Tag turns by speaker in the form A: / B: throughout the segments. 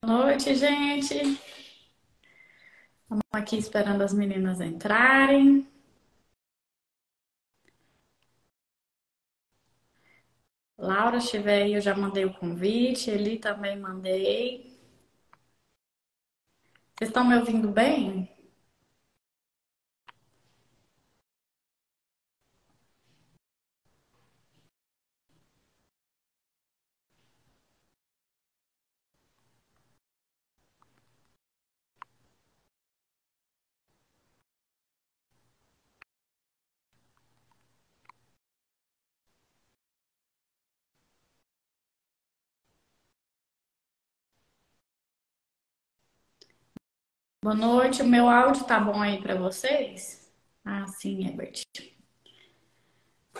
A: Noite, gente. Estamos aqui esperando as meninas entrarem. Laura, se estiver aí, eu já mandei o convite. Eli também mandei. Vocês estão me ouvindo bem? Boa noite. O meu áudio tá bom aí para vocês? Ah, sim, Herbert.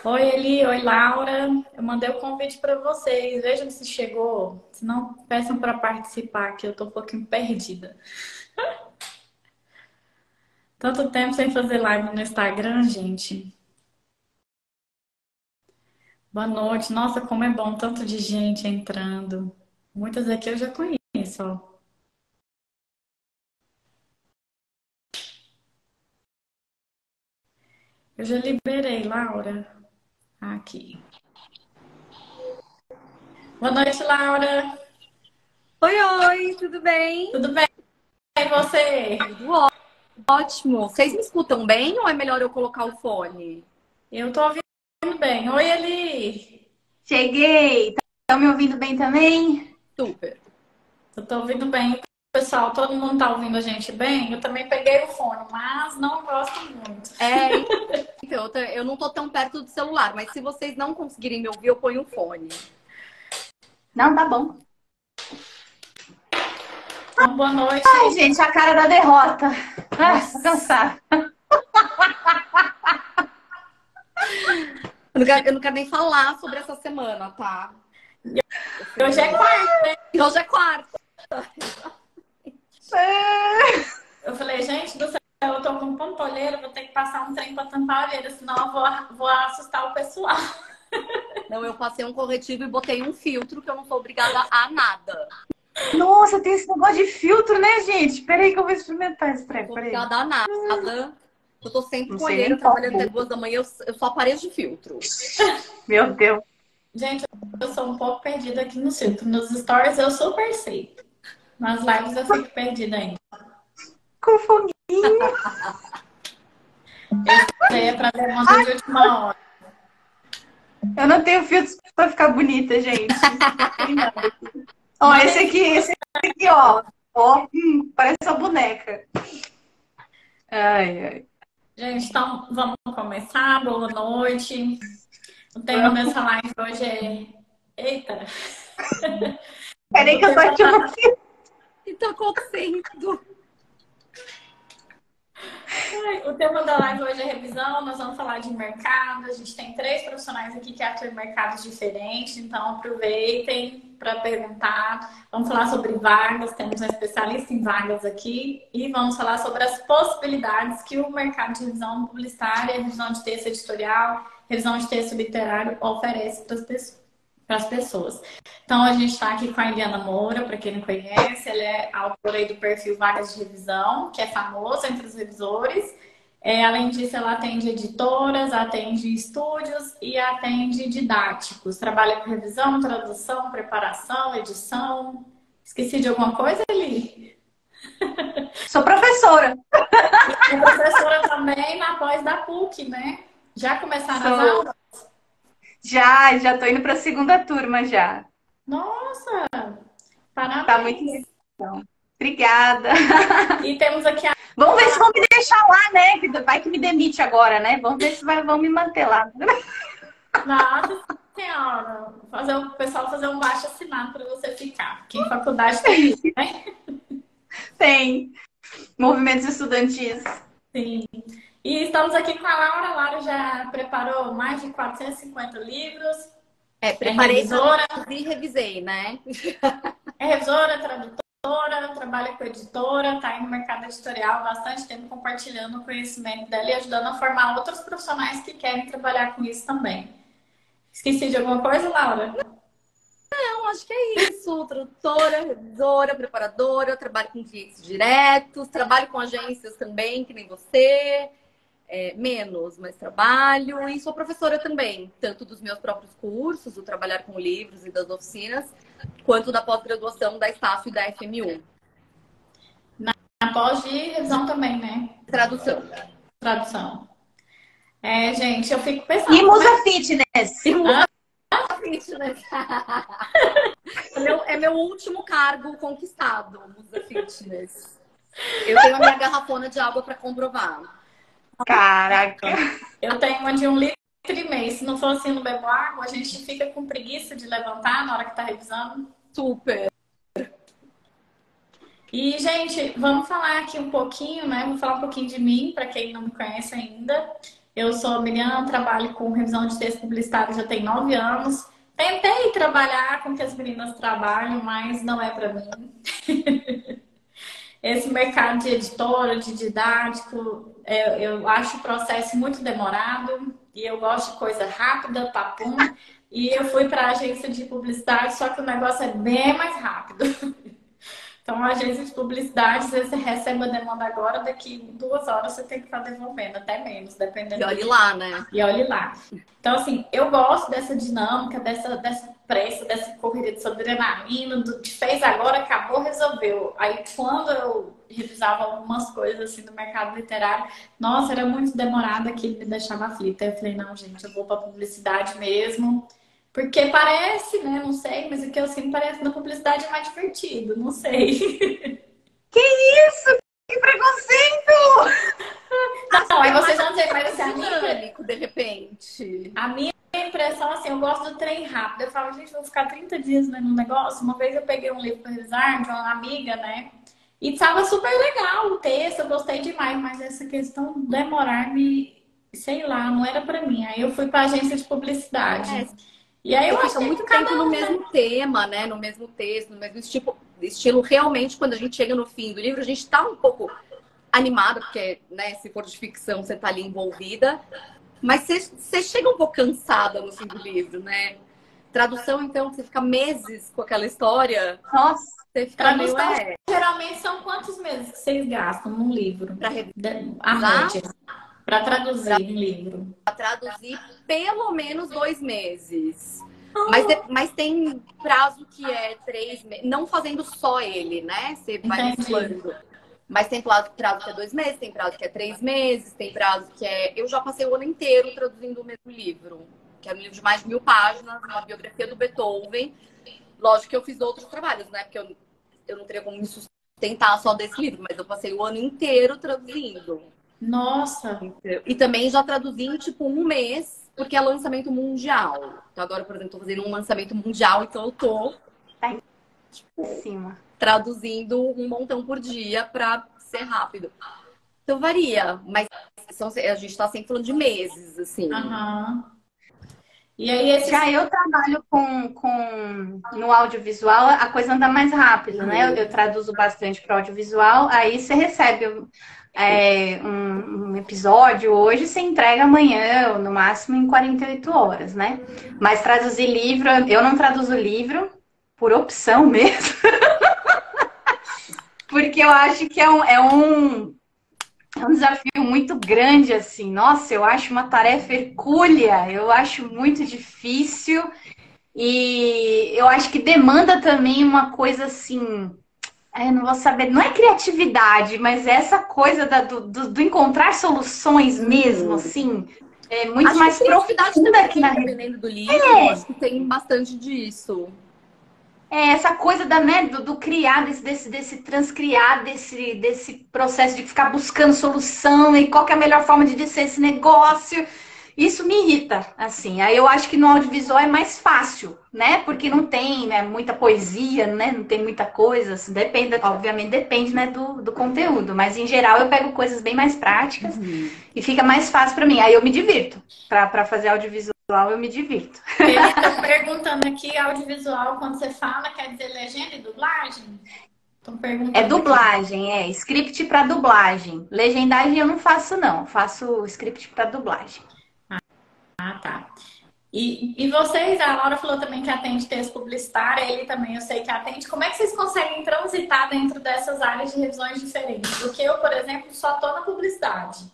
A: Oi, Eli. Oi, Laura. Eu mandei o convite para vocês. Vejam se chegou. Se não, peçam para participar, que eu tô um pouquinho perdida. Tanto tempo sem fazer live no Instagram, gente. Boa noite. Nossa, como é bom, tanto de gente entrando. Muitas aqui eu já conheço, ó. Eu já liberei, Laura. Aqui. Boa noite, Laura.
B: Oi, oi, tudo bem?
A: Tudo bem? E você?
B: Tudo ótimo. Vocês me escutam bem ou é melhor eu colocar o fone?
A: Eu tô ouvindo bem. Oi, Eli.
C: Cheguei! Estão me ouvindo bem também?
B: Super.
A: Eu tô ouvindo bem. Pessoal, todo mundo tá ouvindo a gente bem? Eu também peguei o fone, mas não gosto muito.
B: Então, eu não tô tão perto do celular, mas se vocês não conseguirem me ouvir, eu ponho o fone.
C: Não, tá bom.
A: Então, boa noite.
C: Ai, gente, a cara da derrota. Tô cansada.
B: Eu não quero nem falar sobre essa semana, tá?
A: Hoje é quarta, né?
B: Hoje é quarta.
A: Eu falei, gente do céu, eu tô com pompolheira, vou ter que passar um trem pra tampar a orelha, senão eu vou assustar o pessoal.
B: Não, eu passei um corretivo e botei um filtro que eu não sou obrigada a nada.
C: Nossa, tem esse negócio de filtro, né, gente? Peraí que eu vou experimentar esse trem.
B: Não sou
C: Peraí.
B: obrigada a nada. Eu tô sempre
C: Não
B: com
C: sei
B: olheira,
C: nem qual.
B: trabalhando até 2 da manhã, eu só apareço de filtro.
C: Meu Deus.
A: Gente, eu sou um pouco perdida aqui no circo. Nos stories eu super sei. Nas lives eu fico perdida ainda.
C: Com foguinho.
A: Esse aí é pra demanda de última hora.
C: Eu não tenho filtro pra ficar bonita, gente. Não tem nada. Ó, esse aqui, ó. Ó, parece uma boneca. Ai, ai.
A: Gente, então vamos começar. Boa noite. O tema dessa live hoje é. Eita!
C: Peraí que eu tô aqui.
B: O que tá acontecendo?
A: O tema da live hoje é revisão, nós vamos falar de mercado. A gente tem 3 profissionais aqui que atuam em mercados diferentes, então aproveitem para perguntar. Vamos falar sobre vagas, temos um especialista em vagas aqui e vamos falar sobre as possibilidades que o mercado de revisão publicitária, revisão de texto editorial, revisão de texto literário oferece para as pessoas. Então, a gente está aqui com a Eliana Moura, para quem não conhece, ela é autora aí do perfil Vagas de Revisão, que é famoso entre os revisores. Além disso, ela atende editoras, atende estúdios e atende didáticos. Trabalha com revisão, tradução, preparação, edição. Esqueci de alguma coisa, Eli?
C: Sou professora.
A: É professora também na pós da PUC, né? Já começaram as aulas?
C: Já tô indo pra segunda turma já.
A: Nossa!
C: Tá muito
A: Parabéns!
C: legal. Obrigada.
A: E temos aqui a
C: Vamos ver se vão me deixar lá, né? Vai que me demite agora, né? Vamos ver se vão me manter lá.
A: Nossa Senhora! Fazer o pessoal fazer um baixo assinado para você ficar. Porque em faculdade tem isso, né?
C: Tem movimentos estudantis.
A: Sim. E estamos aqui com a Laura. A Laura já preparou mais de 450 livros.
B: Preparei
A: revisora.
B: e revisei, né?
A: É revisora, tradutora, trabalha com editora, está aí no mercado editorial há bastante tempo compartilhando o conhecimento dela e ajudando a formar outros profissionais que querem trabalhar com isso também. Esqueci de alguma coisa, Laura?
B: Não, acho que é isso. Tradutora, revisora, preparadora, trabalho com clientes diretos, trabalho com agências também, que nem você. Menos, mas trabalho. E sou professora também, tanto dos meus próprios cursos, do Trabalhar com Livros e das oficinas, quanto da pós-graduação da Estácio e da FMU.
A: Na pós de revisão também, né?
B: Tradução.
A: Tradução. Gente, eu fico pensando.
C: E Musa Fitness.
B: E Musa Fitness. É meu último cargo conquistado, Musa Fitness. Eu tenho a minha garrafona de água para comprovar.
C: Caraca.
A: Eu tenho uma de 1,5 litro. Se não for assim, não bebo água, a gente fica com preguiça de levantar na hora que tá revisando.
B: Super.
A: E, gente, vamos falar aqui um pouquinho, né? Vou falar um pouquinho de mim, para quem não me conhece ainda. Eu sou a Miriam, trabalho com revisão de texto publicitário já tem 9 anos. Tentei trabalhar com o que as meninas trabalham, mas não é para mim. Esse mercado de editora, de didático, eu acho o processo muito demorado e eu gosto de coisa rápida, papum. E eu fui para a agência de publicidade, só que o negócio é bem mais rápido. Então, a agência de publicidade, às vezes você recebe a demanda agora, daqui 2 horas você tem que estar devolvendo, até menos, dependendo.
B: E olhe lá, né?
A: E olhe lá. Então, assim, eu gosto dessa dinâmica, dessa pressa, dessa corrida de adrenalina, de fez agora, acabou, resolveu. Aí, quando eu revisava algumas coisas, assim, do mercado literário, nossa, era muito demorado, aquilo me deixava aflita. Aí eu falei, não, gente, eu vou para publicidade mesmo. Porque parece, né? Não sei, mas o que eu sinto parece que na publicidade é mais divertido, não sei.
C: Que isso? Que preconceito!
A: Não, aí vocês vão dizer, mas assim,
B: Dinâmico, de repente.
A: a minha impressão, assim, eu gosto do trem rápido. Eu falo, gente, vou ficar 30 dias né, no negócio. Uma vez eu peguei um livro para revisar de uma amiga, né? E estava super legal o texto, eu gostei demais, mas essa questão de demorar me, sei lá, não era para mim. Aí eu fui para agência de publicidade. E aí eu
B: fica muito tempo no mesmo tema, né? No mesmo texto, no mesmo estilo. Realmente, quando a gente chega no fim do livro, a gente tá um pouco animada, porque, né, se for de ficção, você tá ali envolvida. Mas você chega um pouco cansada no fim do livro, né? Tradução, então, você fica meses com aquela história.
C: Nossa,
A: você fica meio... Geralmente são quantos meses que vocês gastam num livro?
B: Pra revisar?
A: Para traduzir um livro.
B: Para traduzir pelo menos 2 meses. Mas tem prazo que é 3 meses. Não fazendo só ele, né? Você vai mesclando. Mas tem prazo que é 2 meses, tem prazo que é 3 meses, tem prazo que é... Eu já passei o ano inteiro traduzindo o mesmo livro. Que era um livro de mais de 1000 páginas, uma biografia do Beethoven. Lógico que eu fiz outros trabalhos, né? Porque eu não teria como me sustentar só desse livro. Mas eu passei o ano inteiro traduzindo.
A: Nossa!
B: E também já traduzi em, tipo, 1 mês, porque é lançamento mundial. Então agora, por exemplo, tô fazendo um lançamento mundial, então eu tô traduzindo um montão por dia pra ser rápido. Então varia, mas a gente tá sempre falando de meses, assim.
A: E aí,
C: Já eu trabalho no audiovisual, a coisa anda mais rápido, né? Eu traduzo bastante para audiovisual, aí você recebe um episódio hoje, você entrega amanhã, ou no máximo em 48 horas, né? Mas traduzir livro, eu não traduzo livro por opção mesmo. Porque eu acho que é um desafio muito grande, assim. Nossa, eu acho uma tarefa hercúlea, eu acho muito difícil e eu acho que demanda também uma coisa assim, eu não vou saber, não é criatividade, mas é essa coisa do encontrar soluções mesmo, assim, é muito
B: acho
C: mais profunda que na...
B: Dependendo do livro, eu acho que tem bastante disso.
C: Essa coisa do criar, desse transcriar, desse processo de ficar buscando solução e qual que é a melhor forma de descer esse negócio. Isso me irrita, assim. Aí eu acho que no audiovisual é mais fácil, né? Porque não tem, né, muita poesia, né? Não tem muita coisa. Assim, obviamente depende, né, do conteúdo. Mas em geral eu pego coisas bem mais práticas e fica mais fácil para mim. Aí eu me divirto. Para fazer audiovisual eu me divirto.
A: Eles estão perguntando aqui, audiovisual, quando você fala, quer dizer legenda e dublagem?
C: É dublagem, script para dublagem. Legendagem eu não faço, não. Faço script para dublagem.
A: Ah, tá. E vocês, a Laura falou também que atende texto publicitário, ele também eu sei que atende. Como é que vocês conseguem transitar dentro dessas áreas de revisões diferentes? Porque eu, por exemplo, só estou na publicidade.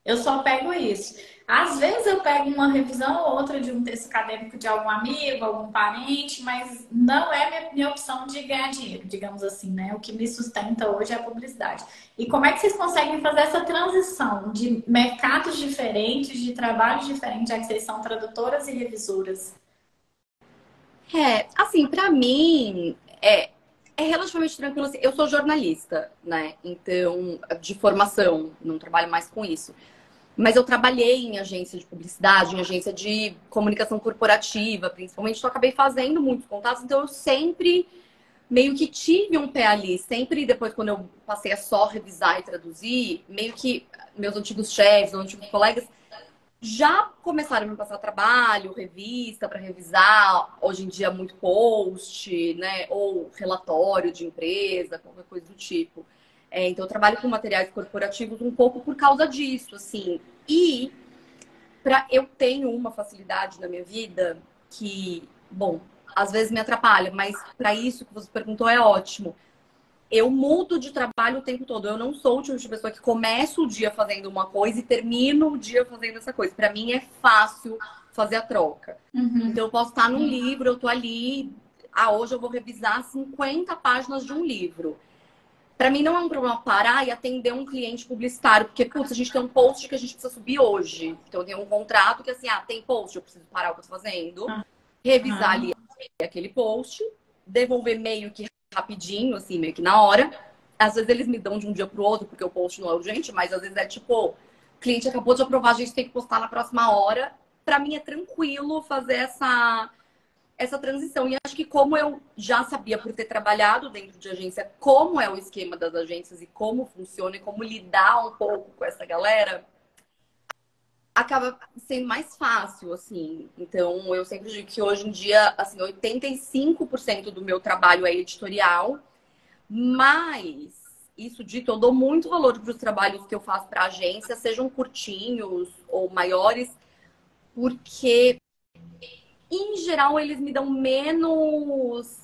A: Eu só pego isso. Às vezes eu pego uma revisão ou outra de um texto acadêmico de algum amigo, algum parente, mas não é minha opção de ganhar dinheiro, digamos assim, né? O que me sustenta hoje é a publicidade. E como é que vocês conseguem fazer essa transição de mercados diferentes, de trabalhos diferentes, já que vocês são tradutoras e revisoras?
B: Assim, pra mim, é relativamente tranquilo. Assim, eu sou jornalista, né? Então, de formação, não trabalho mais com isso. Mas eu trabalhei em agência de publicidade, em agência de comunicação corporativa, principalmente. Então, eu acabei fazendo muitos contatos. Então, eu sempre meio que tive um pé ali. Sempre depois, quando eu passei a só revisar e traduzir, meio que meus antigos chefes, antigos colegas já começaram a me passar trabalho, revista para revisar. Hoje em dia, muito post, né? Ou relatório de empresa, qualquer coisa do tipo. Então, eu trabalho com materiais corporativos um pouco por causa disso, assim. E eu tenho uma facilidade na minha vida que, bom, às vezes me atrapalha, mas para isso que você perguntou é ótimo. Eu mudo de trabalho o tempo todo. Eu não sou o tipo de pessoa que começa o dia fazendo uma coisa e termino o dia fazendo essa coisa. Para mim é fácil fazer a troca. Então, eu posso estar num livro, eu tô ali, hoje eu vou revisar 50 páginas de um livro. Para mim não é um problema parar e atender um cliente publicitário, porque, putz, a gente tem um post que a gente precisa subir hoje. Então, eu tenho um contrato que, assim, tem post, eu preciso parar o que eu tô fazendo, revisar ali aquele post, devolver meio que rapidinho, assim, meio que na hora. Às vezes eles me dão de um dia pro outro, porque o post não é urgente, mas às vezes é tipo, o cliente acabou de aprovar, a gente tem que postar na próxima hora. Para mim é tranquilo fazer essa transição. E acho que como eu já sabia por ter trabalhado dentro de agência, como é o esquema das agências e como funciona e como lidar um pouco com essa galera, acaba sendo mais fácil, assim. Então, eu sempre digo que hoje em dia, assim, 85% do meu trabalho é editorial, mas isso dito, eu dou muito valor para os trabalhos que eu faço para agência, sejam curtinhos ou maiores, porque em geral, eles me dão menos.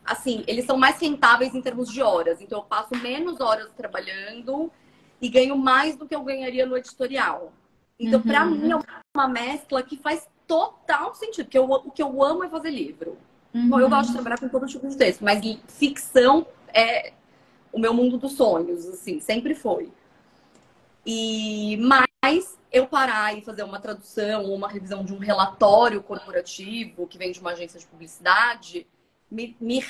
B: Assim, eles são mais rentáveis em termos de horas. Então, eu passo menos horas trabalhando e ganho mais do que eu ganharia no editorial. Então, para mim, é uma mescla que faz total sentido. Porque o que eu amo é fazer livro. Bom, eu gosto de trabalhar com todo tipo de texto, mas ficção é o meu mundo dos sonhos, assim, sempre foi. Mas eu parar e fazer uma tradução ou uma revisão de um relatório corporativo que vem de uma agência de publicidade me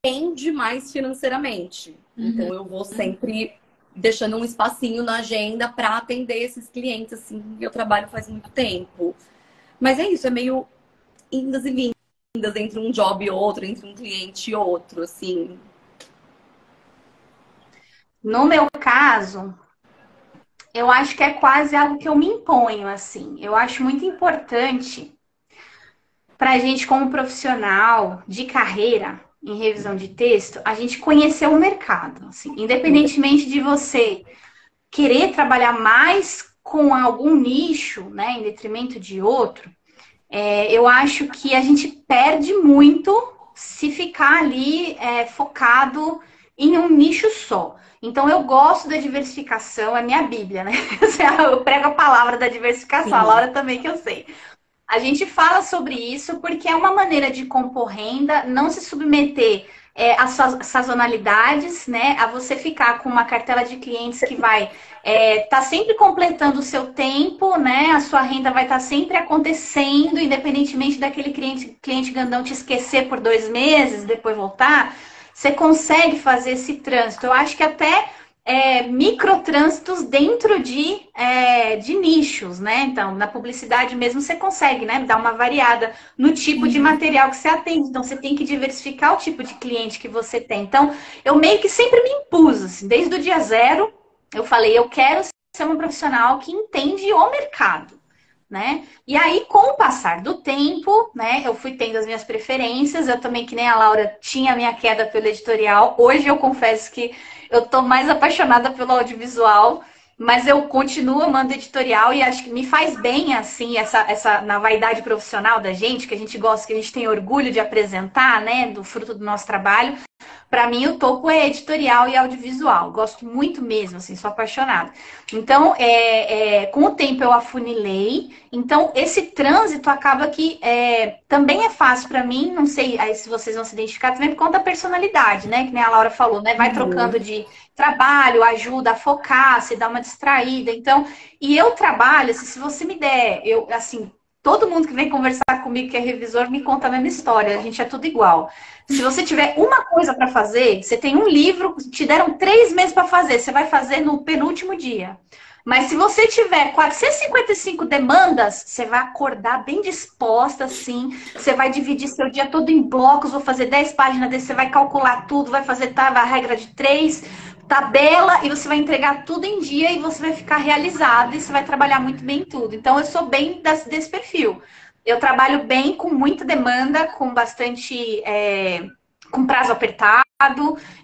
B: rende mais financeiramente. Então eu vou sempre deixando um espacinho na agenda para atender esses clientes, assim, eu trabalho faz muito tempo. Mas é isso, é meio indas e vindas entre um job e outro, entre um cliente e outro, assim.
C: No meu caso, eu acho que é quase algo que eu me imponho, assim. Eu acho muito importante para a gente, como profissional de carreira em revisão de texto, a gente conhecer o mercado. Assim. Independentemente de você querer trabalhar mais com algum nicho, né, em detrimento de outro, eu acho que a gente perde muito se ficar ali focado em um nicho só. Então, eu gosto da diversificação, é minha bíblia, né? Eu prego a palavra da diversificação, sim. A Laura também, que eu sei. A gente fala sobre isso porque é uma maneira de compor renda, não se submeter às sazonalidades, né? A você ficar com uma cartela de clientes que vai tá sempre completando o seu tempo, né? A sua renda vai estar sempre acontecendo, independentemente daquele cliente grandão te esquecer por 2 meses, depois voltar. Você consegue fazer esse trânsito. Eu acho que até microtrânsitos dentro de nichos, né? Então, na publicidade mesmo você consegue, né? Dar uma variada no tipo de material que você atende. Então, você tem que diversificar o tipo de cliente que você tem. Então, eu meio que sempre me impus, assim, desde o dia zero, eu falei, eu quero ser uma profissional que entende o mercado. Né? E aí, com o passar do tempo, né, eu fui tendo as minhas preferências. Eu também, que nem a Laura, tinha a minha queda pelo editorial. Hoje eu confesso que eu tô mais apaixonada pelo audiovisual, Mas eu continuo amando editorial e acho que me faz bem, assim, na vaidade profissional da gente, que a gente gosta, que a gente tem orgulho de apresentar, né, do fruto do nosso trabalho. Para mim, o topo é editorial e audiovisual. Gosto muito mesmo, assim, sou apaixonada. Então, com o tempo eu afunilei. Então, esse trânsito acaba que também é fácil para mim. Não sei aí se vocês vão se identificar também por conta da personalidade, né? Que nem a Laura falou, né? Vai trocando de trabalho, ajuda a focar, se dá uma distraída. Então, e eu trabalho, assim, se você me der, assim, todo mundo que vem conversar comigo que é revisor me conta a mesma história. A gente é tudo igual. Se você tiver uma coisa para fazer, você tem um livro, te deram 3 meses para fazer, você vai fazer no penúltimo dia. Mas se você tiver 455 demandas, você vai acordar bem disposta, assim. Você vai dividir seu dia todo em blocos, vou fazer 10 páginas desse, você vai calcular tudo, vai fazer a regra de 3, tabela, e você vai entregar tudo em dia e você vai ficar realizado e você vai trabalhar muito bem em tudo. Então, eu sou bem desse perfil. Eu trabalho bem com muita demanda, com bastante... com prazo apertado.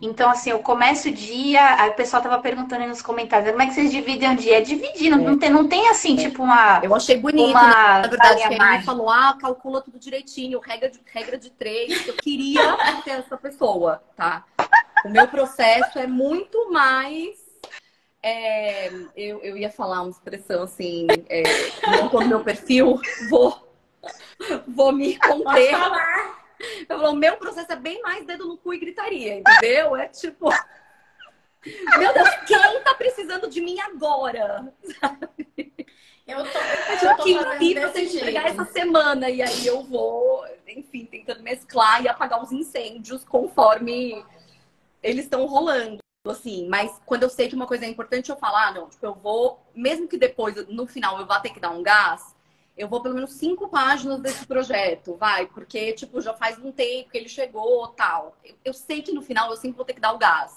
C: Então, assim, eu começo o dia... Aí o pessoal tava perguntando aí nos comentários, como é que vocês dividem o dia? É dividindo, não tem assim, tipo uma...
B: Eu achei bonito, né? Na verdade, que ele falou, calcula tudo direitinho, regra de 3. Eu queria ter essa pessoa, tá? O meu processo é muito mais... eu ia falar uma expressão assim, não tô no meu perfil, vou me conter. Eu falo, o meu processo é bem mais dedo no cu e gritaria, entendeu? É tipo, meu Deus, quem tá precisando de mim agora?
A: Eu tô
B: pra você entregar essa semana. E aí eu vou, enfim, tentando mesclar e apagar os incêndios conforme eles estão rolando. Assim, mas quando eu sei que uma coisa é importante, eu falo, não, tipo, eu vou, mesmo que depois, no final, eu vá ter que dar um gás, eu vou pelo menos 5 páginas desse projeto, porque, tipo, já faz um tempo que ele chegou, tal. Eu sei que no final eu sempre vou ter que dar o gás,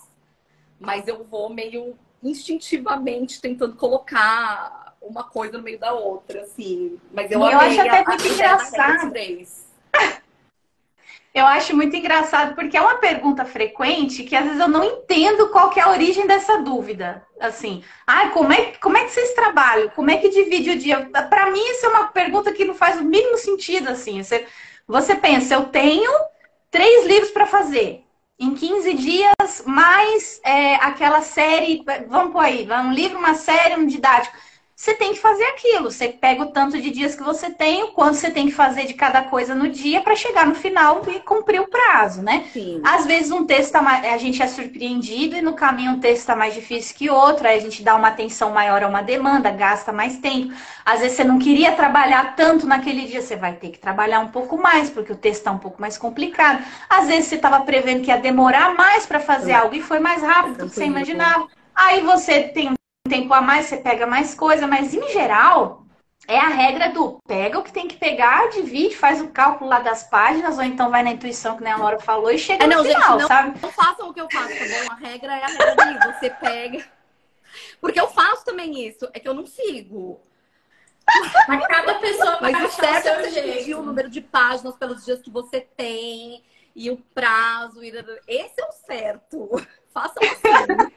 B: mas eu vou meio instintivamente tentando colocar uma coisa no meio da outra, assim. Mas eu
C: acho até muito engraçado. Eu acho muito engraçado, porque é uma pergunta frequente que às vezes eu não entendo qual que é a origem dessa dúvida. Assim, como é que vocês trabalham? Como é que divide o dia? Para mim, isso é uma pergunta que não faz o mínimo sentido, assim. Você pensa, eu tenho 3 livros para fazer. Em 15 dias, mais aquela série, vamos pôr aí, um livro, uma série, um didático. Você tem que fazer aquilo. Você pega o tanto de dias que você tem, o quanto você tem que fazer de cada coisa no dia para chegar no final e cumprir o prazo, né?
B: Sim.
C: Às vezes um texto a gente é surpreendido e no caminho um texto está mais difícil que outro, aí a gente dá uma atenção maior a uma demanda, gasta mais tempo. Às vezes você não queria trabalhar tanto naquele dia, você vai ter que trabalhar um pouco mais, porque o texto está um pouco mais complicado. Às vezes você estava prevendo que ia demorar mais para fazer algo e foi mais rápido do que você imaginava. Aí você tem tempo a mais, você pega mais coisa, mas em geral é a regra do pega o que tem que pegar, divide, faz o cálculo lá das páginas, ou então vai na intuição, que nem a Laura falou, e chega no final,
B: gente,
C: sabe?
B: Não façam o que eu faço, tá bom? A regra é a regra dele, você pega. Porque eu faço também isso, é que eu não sigo.
A: Mas cada pessoa vai
B: Mas o certo é você
A: jeito.
B: dividir o número de páginas pelos dias que você tem e o prazo. Esse é o certo. Façam assim.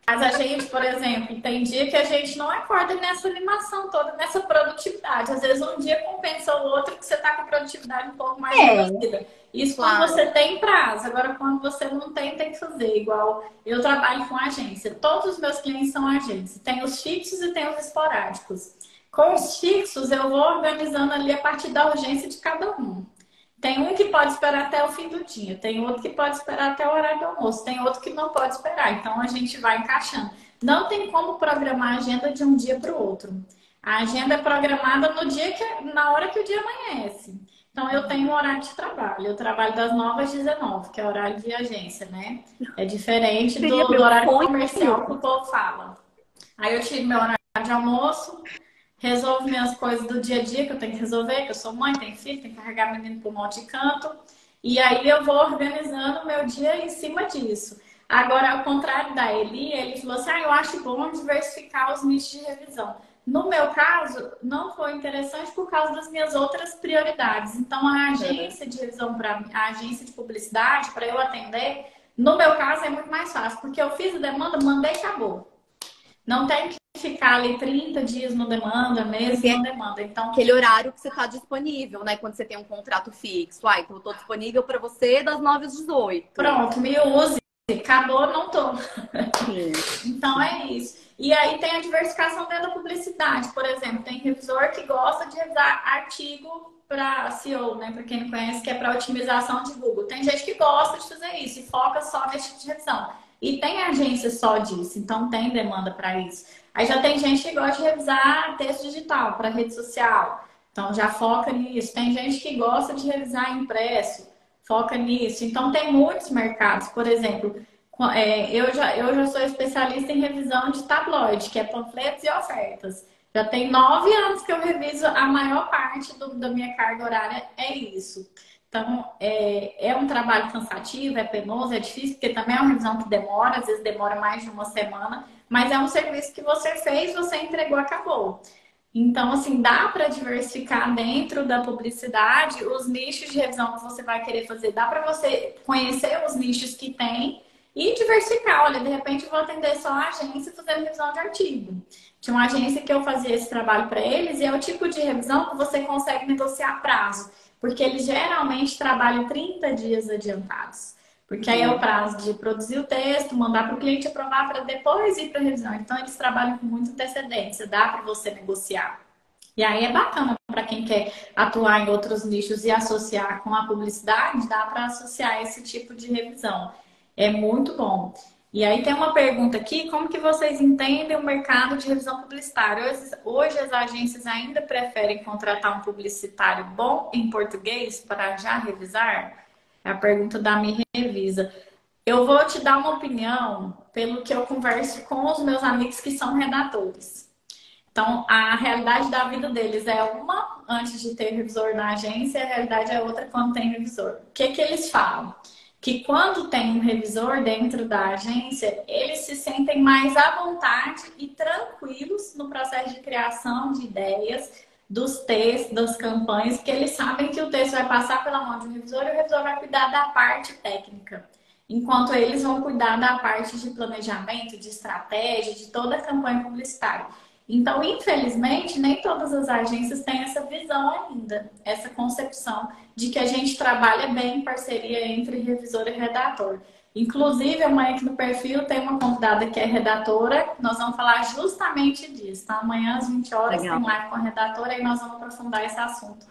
A: Mas a gente, por exemplo, tem dia que a gente não acorda nessa animação toda, nessa produtividade. Às vezes um dia compensa o outro que você tá com produtividade um pouco mais reduzida. Isso quando você tem prazo. Agora, quando você não tem, tem que fazer. Igual eu trabalho com agência. Todos os meus clientes são agência. Tem os fixos e tem os esporádicos. Com os fixos, eu vou organizando ali a partir da urgência de cada um. Tem um que pode esperar até o fim do dia, tem outro que pode esperar até o horário do almoço, tem outro que não pode esperar. Então, a gente vai encaixando. Não tem como programar a agenda de um dia para o outro. A agenda é programada na hora que o dia amanhece. Então, eu tenho um horário de trabalho. Eu trabalho das 9 às 19, que é horário de agência, né? É diferente do horário comercial que o povo fala. Aí, eu tiro meu horário de almoço, resolvo minhas coisas do dia a dia que eu tenho que resolver, que eu sou mãe, tenho filho, tenho que carregar menino para um monte de canto. E aí eu vou organizando o meu dia em cima disso. Agora, ao contrário da ele falou assim, eu acho bom diversificar os nichos de revisão. No meu caso, não foi interessante por causa das minhas outras prioridades. Então, a agência de revisão para mim, a agência de publicidade, para eu atender, no meu caso é muito mais fácil, porque eu fiz a demanda, mandei e acabou. Não tem que ficar ali 30 dias no demanda, mesmo no demanda. Então,
B: aquele horário que você está disponível, né? Quando você tem um contrato fixo. Então eu estou disponível para você das 9 às 18.
A: Pronto, me use. Acabou, não tô.
B: Sim.
A: Então é isso. E aí tem a diversificação dentro da publicidade. Por exemplo, tem revisor que gosta de revisar artigo para SEO, né? Para quem não conhece, que é para otimização de Google. Tem gente que gosta de fazer isso e foca só nesse tipo de revisão. E tem agência só disso, então tem demanda para isso. Aí já tem gente que gosta de revisar texto digital para rede social. Então já foca nisso. Tem gente que gosta de revisar impresso, foca nisso. Então tem muitos mercados. Por exemplo, eu já sou especialista em revisão de tabloide, que é panfletos e ofertas. Já tem 9 anos que eu reviso, a maior parte da minha carga horária é isso. Então, é um trabalho cansativo, é penoso, é difícil, porque também é uma revisão que demora, às vezes demora mais de uma semana, mas é um serviço que você fez, você entregou, acabou. Então, assim, dá para diversificar dentro da publicidade os nichos de revisão que você vai querer fazer. Dá para você conhecer os nichos que tem e diversificar. Olha, de repente eu vou atender só a agência fazendo revisão de artigo. Tinha uma agência que eu fazia esse trabalho para eles e é o tipo de revisão que você consegue negociar prazo. Porque eles geralmente trabalham 30 dias adiantados. Porque aí é o prazo de produzir o texto, mandar para o cliente aprovar para depois ir para a revisão. Então, eles trabalham com muita antecedência, dá para você negociar. E aí é bacana para quem quer atuar em outros nichos e associar com a publicidade, dá para associar esse tipo de revisão. É muito bom. E aí tem uma pergunta aqui, como que vocês entendem o mercado de revisão publicitária? Hoje as agências ainda preferem contratar um publicitário bom em português para já revisar? É a pergunta da Me Revisa. Eu vou te dar uma opinião pelo que eu converso com os meus amigos que são redatores. Então, a realidade da vida deles é uma antes de ter revisor na agência, e a realidade é outra quando tem revisor. O que que eles falam? Que quando tem um revisor dentro da agência, eles se sentem mais à vontade e tranquilos no processo de criação de ideias, dos textos, das campanhas, porque eles sabem que o texto vai passar pela mão de um revisor e o revisor vai cuidar da parte técnica. Enquanto eles vão cuidar da parte de planejamento, de estratégia, de toda a campanha publicitária. Então, infelizmente, nem todas as agências têm essa visão ainda, essa concepção de que a gente trabalha bem em parceria entre revisor e redator. Inclusive, amanhã aqui no perfil tem uma convidada que é redatora, nós vamos falar justamente disso, tá? Amanhã às 20 horas tem live com a redatora e nós vamos aprofundar esse assunto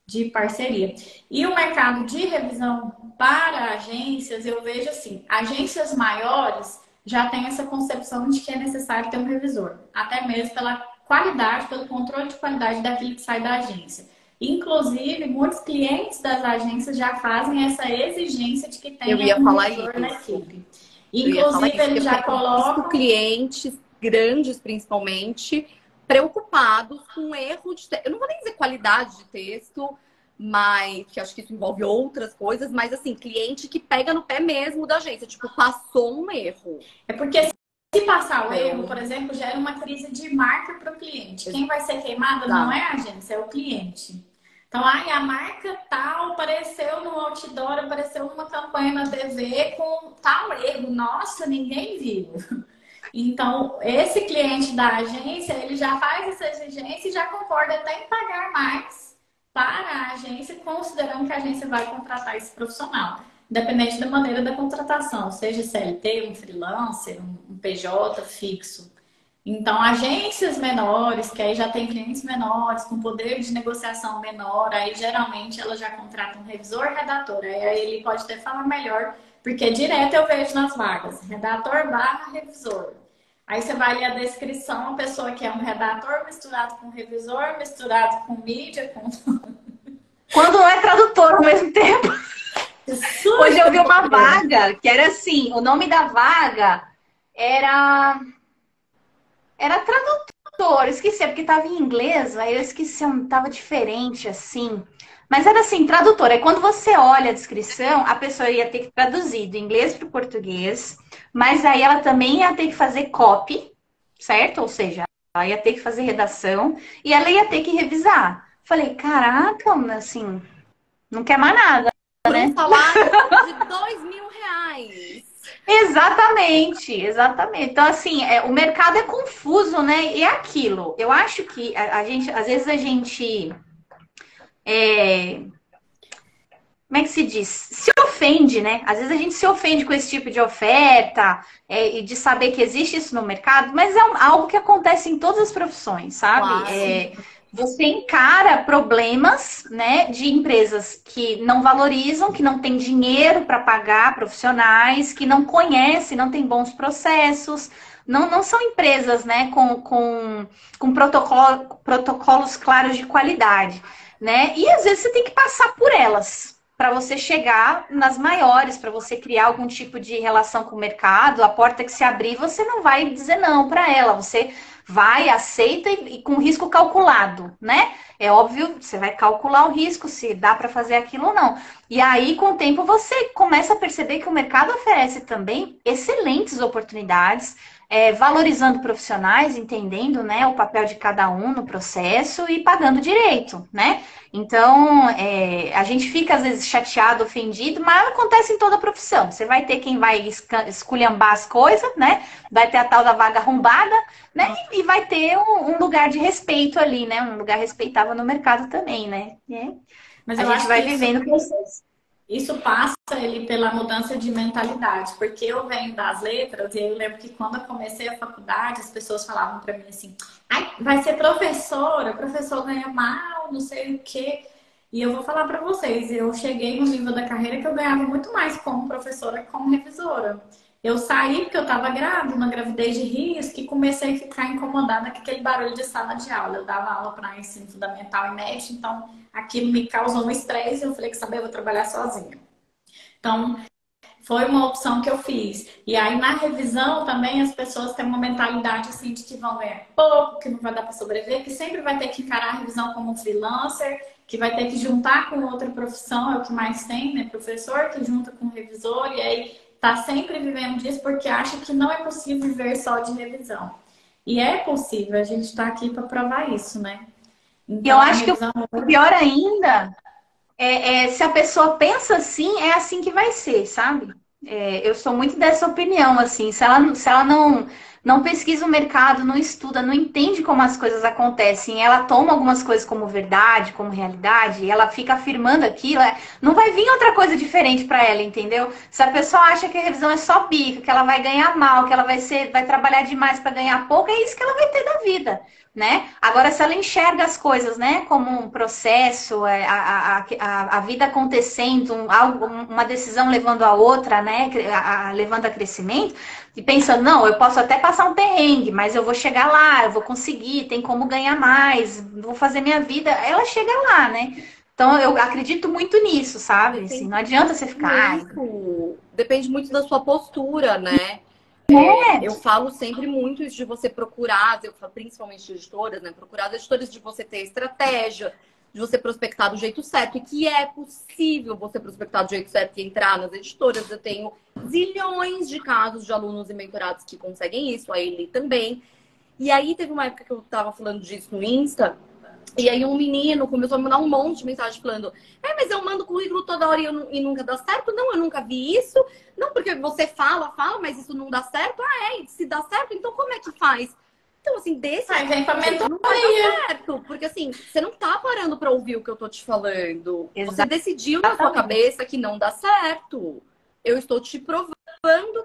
A: de parceria. E o mercado de revisão para agências, eu vejo assim, agências maiores já tem essa concepção de que é necessário ter um revisor, até mesmo pela qualidade, pelo controle de qualidade daquilo que sai da agência. Inclusive, muitos clientes das agências já fazem essa exigência de que tenha um revisor na equipe. Inclusive, eles já colocam
B: clientes grandes, principalmente, preocupados com erro de texto. Eu não vou nem dizer qualidade de texto, mas que acho que isso envolve outras coisas, mas assim, cliente que pega no pé mesmo da agência, tipo, passou um erro.
A: É porque se passar o erro, por exemplo, gera uma crise de marca para o cliente. Quem vai ser queimado não é a agência, é o cliente. Então, a marca tal apareceu no outdoor, apareceu numa campanha na TV com tal erro. Nossa, ninguém viu. Então, esse cliente da agência, ele já faz essa exigência e já concorda até em pagar mais para a agência, considerando que a agência vai contratar esse profissional. Independente da maneira da contratação, seja CLT, um freelancer, um PJ fixo. Então, agências menores, que aí já tem clientes menores, com poder de negociação menor, aí geralmente ela já contrata um revisor redator. Aí ele pode até falar melhor, porque direto eu vejo nas vagas, redator barra revisor. Aí você vai ler a descrição, a pessoa que é um redator misturado com revisor, misturado com mídia, com...
C: Quando não é tradutor ao mesmo tempo. Hoje eu vi uma vaga que era assim, o nome da vaga era tradutor, esqueci, porque estava em inglês, aí eu esqueci, estava diferente assim. Mas era assim, tradutor. Aí quando você olha a descrição, a pessoa ia ter que traduzir do inglês para o português, mas aí ela também ia ter que fazer copy, certo? Ou seja, ela ia ter que fazer redação e ela ia ter que revisar. Falei, caraca, assim, não quer mais nada,
B: Por
C: né?
B: um salário de R$2.000.
C: Exatamente, exatamente. Então, assim, o mercado é confuso, né? E é aquilo. Eu acho que a gente, às vezes a gente, é, como é que se diz? Se ofende, né? Às vezes a gente se ofende com esse tipo de oferta, e de saber que existe isso no mercado, mas é algo que acontece em todas as profissões, sabe?
B: Claro.
C: Você encara problemas, né, de empresas que não valorizam, que não têm dinheiro para pagar profissionais, que não conhecem, não têm bons processos. Não são empresas, né, com protocolos claros de qualidade, né? E às vezes você tem que passar por elas para você chegar nas maiores, para você criar algum tipo de relação com o mercado, a porta que se abrir, você não vai dizer não para ela, você vai, aceita e com risco calculado, né? É óbvio, você vai calcular o risco, se dá para fazer aquilo ou não. E aí, com o tempo, você começa a perceber que o mercado oferece também excelentes oportunidades, valorizando profissionais, entendendo, né, o papel de cada um no processo e pagando direito, né? Então, a gente fica às vezes chateado, ofendido, mas acontece em toda profissão. Você vai ter quem vai esculhambar as coisas, né? Vai ter a tal da vaga arrombada, né? E vai ter um lugar de respeito ali, né? Um lugar respeitável no mercado também, né?
A: Mas
C: A
A: eu
C: gente
A: acho
C: vai
A: que
C: vivendo o processo.
A: isso passa ele pela mudança de mentalidade, porque eu venho das letras e eu lembro que quando eu comecei a faculdade, as pessoas falavam para mim assim: ai, vai ser professora, professor ganha mal, não sei o quê. E eu vou falar para vocês, eu cheguei no nível da carreira que eu ganhava muito mais como professora que como revisora. Eu saí porque eu estava grávida, uma gravidez de risco, e comecei a ficar incomodada com aquele barulho de sala de aula. Eu dava aula para ensino fundamental e médio, então aquilo me causou um estresse. Eu falei que saber, eu vou trabalhar sozinha. Então, foi uma opção que eu fiz. E aí, na revisão também, as pessoas têm uma mentalidade assim de que vão ganhar pouco, que não vai dar para sobreviver, que sempre vai ter que encarar a revisão como um freelancer, que vai ter que juntar com outra profissão, é o que mais tem, né? Professor que junta com revisor, e aí tá sempre vivendo disso porque acha que não é possível viver só de revisão. E é possível, a gente está aqui para provar isso, né?
C: E eu
A: Então, a
C: acho que
A: revisão...
C: o pior ainda se a pessoa pensa assim, é assim que vai ser, sabe? Eu sou muito dessa opinião, assim, se ela não pesquisa o mercado, não estuda, não entende como as coisas acontecem, ela toma algumas coisas como verdade, como realidade, e ela fica afirmando aquilo, não vai vir outra coisa diferente para ela, entendeu? Se a pessoa acha que a revisão é só bico, que ela vai ganhar mal, que ela vai trabalhar demais para ganhar pouco, é isso que ela vai ter da vida. Né? Agora, se ela enxerga as coisas, né, como um processo, a vida acontecendo, uma decisão levando a outra, né, levando a crescimento, e pensando, não, eu posso até passar um perrengue, mas eu vou chegar lá, eu vou conseguir, tem como ganhar mais, vou fazer minha vida, ela chega lá, né? Então, eu acredito muito nisso, sabe? Assim, não adianta você ficar...
B: Depende muito da sua postura, né? Eu falo sempre muito isso de você procurar, eu falo principalmente de editoras, né? Procurar as editoras, de você ter estratégia, de você prospectar do jeito certo, e que é possível você prospectar do jeito certo e entrar nas editoras. Eu tenho zilhões de casos de alunos e mentorados que conseguem isso, a Eli também. E aí teve uma época que eu tava falando disso no Insta, e aí um menino começou a me mandar um monte de mensagem falando: mas eu mando currículo toda hora e nunca dá certo? Não, eu nunca vi isso. Não, porque você fala, mas isso não dá certo. Se dá certo, então como é que faz? Então, assim, desse
A: vem pra
B: não vai dar certo. Porque, assim, você não tá parando pra ouvir o que eu tô te falando. Você decidiu na sua cabeça que não dá certo. Eu estou te provando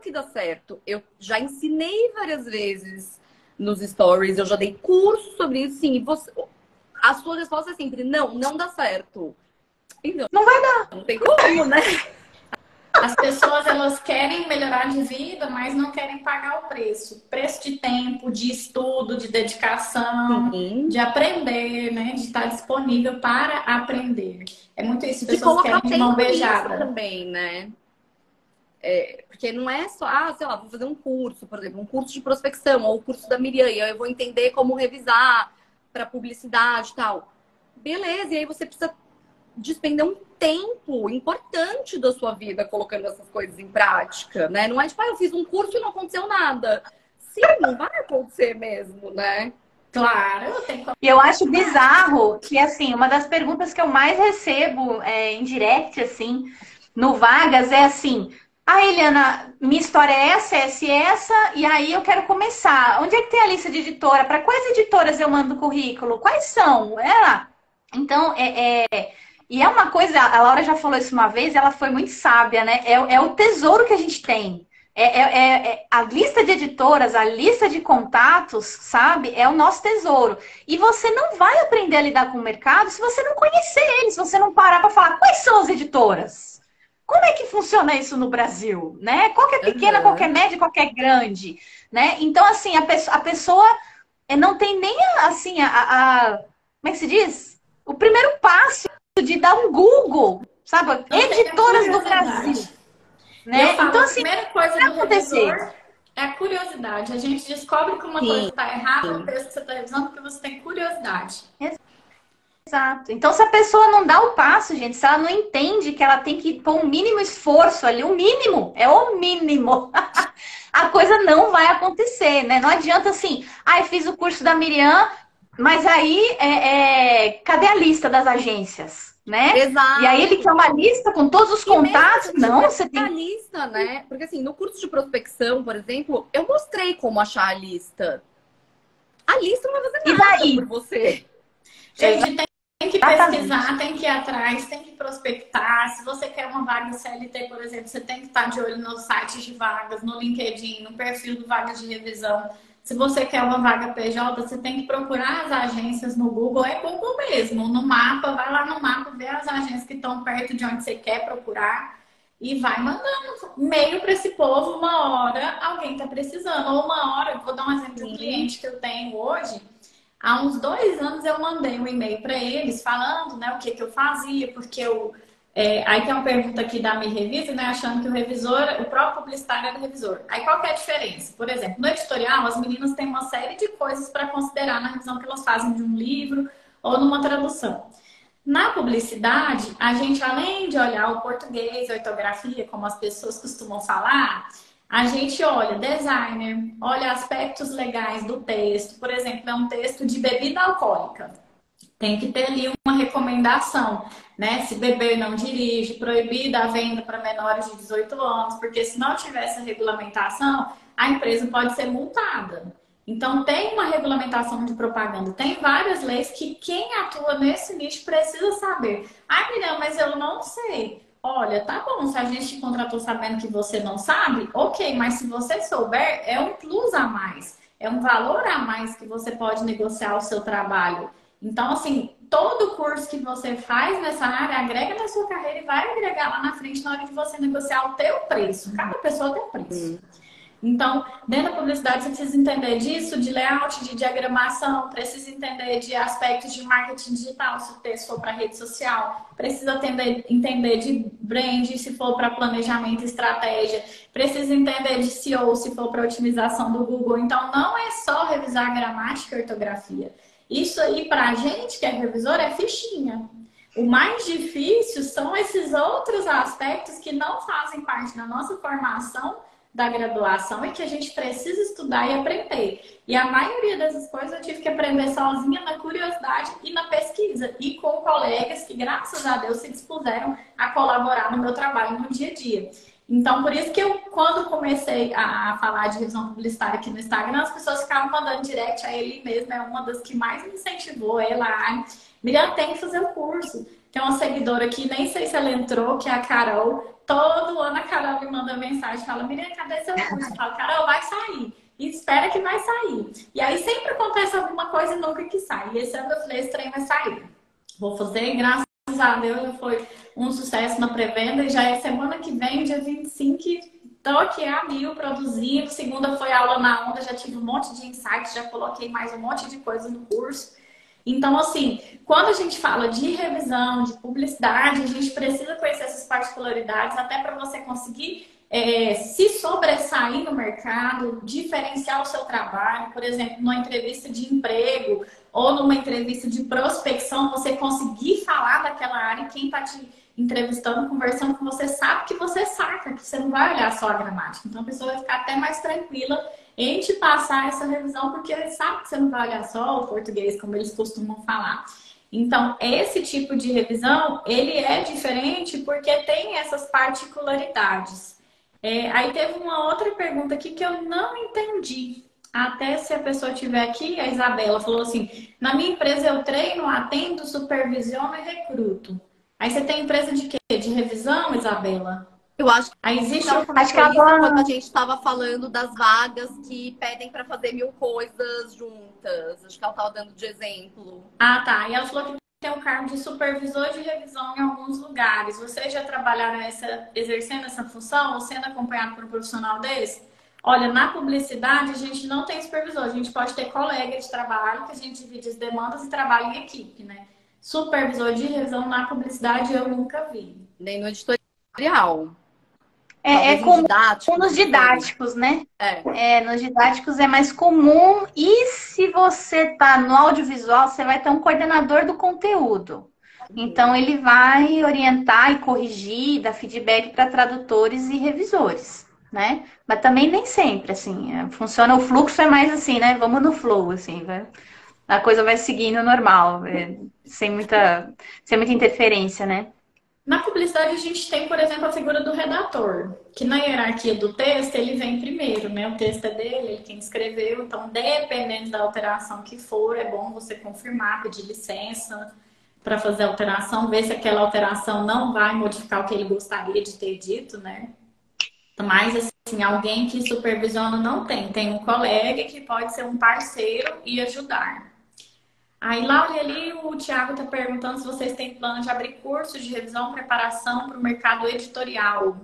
B: que dá certo. Eu já ensinei várias vezes nos stories, eu já dei curso sobre isso, sim. A sua resposta é sempre: não dá certo. Então,
C: não vai dar.
B: Não tem como, né?
A: As pessoas, elas querem melhorar de vida, mas não querem pagar o preço. Preço de tempo, de estudo, de dedicação, de aprender, né? De estar disponível para aprender. É muito isso. As pessoas querem de mão beijada
B: também, né? Porque não é só, sei lá, vou fazer um curso, por exemplo, um curso de prospecção, ou o curso da Miriam, e aí eu vou entender como revisar para publicidade e tal. Beleza, e aí você precisa despender um tempo importante da sua vida colocando essas coisas em prática, né? Não é tipo, eu fiz um curso e não aconteceu nada. Sim, não vai acontecer mesmo, né?
A: Claro.
C: E eu acho bizarro que, assim, uma das perguntas que eu mais recebo em direct, assim, no Vagas é assim: Ah, Eliana, minha história é essa, e aí eu quero começar. Onde é que tem a lista de editora? Para quais editoras eu mando currículo? Quais são? Então, e é uma coisa, a Laura já falou isso uma vez, ela foi muito sábia, né? É o tesouro que a gente tem. A lista de editoras, a lista de contatos, sabe? É o nosso tesouro. E você não vai aprender a lidar com o mercado se você não conhecer eles, se você não parar para falar quais são as editoras. Como é que funciona isso no Brasil, né? Qual que é pequena, qual que é média, qual que é grande, né? Então, assim, a pessoa não tem nem, assim, como é que se diz? O primeiro passo de dar um Google, sabe? Editoras do Brasil, né?
A: Eu falo,
C: então,
A: a
C: assim,
A: primeira coisa do revisor é a curiosidade. A gente descobre que uma coisa está errada no texto que você está revisando porque você tem curiosidade.
C: Exato. Então, se a pessoa não dá o passo, gente, se ela não entende que ela tem que pôr um mínimo esforço ali, o mínimo, é o mínimo, a coisa não vai acontecer, né? Não adianta assim, eu fiz o curso da Miriam, mas aí, cadê a lista das agências, né?
B: Exato.
C: E aí ele quer uma lista com todos os contatos. Não, você tem
B: a lista, né? Porque assim, no curso de prospecção, por exemplo, eu mostrei como achar a lista. A lista não vai fazer nada por você.
A: Gente, tem que pesquisar, tem que ir atrás, tem que prospectar. Se você quer uma vaga CLT, por exemplo, você tem que estar de olho nos sites de vagas, no LinkedIn, no perfil do Vagas de Revisão. Se você quer uma vaga PJ, você tem que procurar as agências no Google. É Google mesmo, no mapa. Vai lá no mapa, vê as agências que estão perto de onde você quer procurar e vai mandando e-mail para esse povo. Uma hora alguém está precisando. Ou uma hora, vou dar um exemplo de um cliente que eu tenho hoje. Há uns 2 anos eu mandei um e-mail para eles falando, né, o que eu fazia, porque aí tem uma pergunta aqui da Me Revisa, né, achando que o próprio publicitário era o revisor. Aí qual que é a diferença? Por exemplo, no editorial, as meninas têm uma série de coisas para considerar na revisão que elas fazem de um livro ou numa tradução. Na publicidade, a gente, além de olhar o português, a ortografia, como as pessoas costumam falar, a gente olha designer, olha aspectos legais do texto. Por exemplo, é um texto de bebida alcoólica. Tem que ter ali uma recomendação, né? Se beber não dirige, proibida a venda para menores de 18 anos, porque se não tiver essa regulamentação, a empresa pode ser multada. Então, tem uma regulamentação de propaganda, tem várias leis que quem atua nesse nicho precisa saber. Miriam, mas eu não sei. Olha, tá bom, se a gente te contratou sabendo que você não sabe, ok, mas se você souber, é um plus a mais, é um valor a mais que você pode negociar o seu trabalho. Então, assim, todo curso que você faz nessa área agrega na sua carreira e vai agregar lá na frente na hora de você negociar o teu preço. Cada pessoa tem um preço. Então, dentro da publicidade, você precisa entender disso, de layout, de diagramação, precisa entender de aspectos de marketing digital, se o texto for para rede social, precisa entender de brand, se for para planejamento e estratégia, precisa entender de SEO, se for para otimização do Google. Então, não é só revisar gramática e ortografia. Isso aí, para a gente que é revisor, é fichinha. O mais difícil são esses outros aspectos que não fazem parte da nossa formação da graduação e que a gente precisa estudar e aprender. E a maioria dessas coisas eu tive que aprender sozinha na curiosidade e na pesquisa. E com colegas que, graças a Deus, se dispuseram a colaborar no meu trabalho no dia a dia. Então, por isso que eu, quando comecei a falar de revisão publicitária aqui no Instagram, as pessoas ficavam mandando direct a ele mesmo. É uma das que mais me incentivou. Ela, Miriam, tem que fazer o curso. Tem uma seguidora aqui, nem sei se ela entrou, que é a Carol. Todo ano a Carol me manda mensagem, fala, Miriam, cadê seu curso? Eu falo, Carol, vai sair. E espera que vai sair. E aí sempre acontece alguma coisa e nunca que sai. E esse ano eu falei, esse trem vai sair. Vou fazer, graças a Deus, já foi um sucesso na pré-venda. E já é semana que vem, dia 25, tô aqui a 1000 produzindo. Segunda foi aula na onda, já tive um monte de insights, já coloquei mais um monte de coisa no curso. Então, assim, quando a gente fala de revisão, de publicidade, a gente precisa conhecer essas particularidades até para você conseguir se sobressair no mercado, diferenciar o seu trabalho. Por exemplo, numa entrevista de emprego ou numa entrevista de prospecção, você conseguir falar daquela área e quem está te entrevistando, conversando com você, sabe que você saca, que você não vai olhar só a gramática. Então, a pessoa vai ficar até mais tranquila em te passar essa revisão, porque ele sabe que você não vai olhar só o português, como eles costumam falar. Então, esse tipo de revisão, ele é diferente porque tem essas particularidades. Aí teve uma outra pergunta aqui que eu não entendi. Até se a pessoa estiver aqui, a Isabela falou assim: na minha empresa eu treino, atendo, supervisiono e recruto. Aí você tem empresa de quê? De revisão, Isabela?
B: Eu acho que
A: Aí existe.
B: ela
C: Acho que
B: comentou isso
C: ela...
B: quando a gente estava falando das vagas que pedem para fazer 1000 coisas juntas. Acho que ela estava dando de exemplo.
A: Ah, tá. E ela falou que tem o cargo de supervisor de revisão em alguns lugares. Vocês já trabalharam exercendo essa função ou sendo acompanhado por um profissional desse? Olha, na publicidade a gente não tem supervisor, a gente pode ter colega de trabalho que a gente divide as demandas e trabalha em equipe, né? Supervisor de revisão na publicidade eu nunca vi.
B: Nem no editorial.
C: É comum nos didáticos, né? Nos didáticos é mais comum. E se você tá no audiovisual, você vai ter um coordenador do conteúdo. Então, ele vai orientar e corrigir, dar feedback para tradutores e revisores, né? Mas também nem sempre, assim. Funciona, o fluxo é mais assim, né? Vamos no flow, assim, a coisa vai seguindo normal, sem muita interferência, né?
A: Na publicidade, a gente tem, por exemplo, a figura do redator, que na hierarquia do texto, ele vem primeiro, né? O texto é dele, ele quem escreveu, então, dependendo da alteração que for, é bom você confirmar, pedir licença para fazer a alteração, ver se aquela alteração não vai modificar o que ele gostaria de ter dito, né? Mas, assim, alguém que supervisiona não tem. Tem um colega que pode ser um parceiro e ajudar. Aí, Laura, ali o Thiago está perguntando se vocês têm plano de abrir cursos de revisão, preparação para o mercado editorial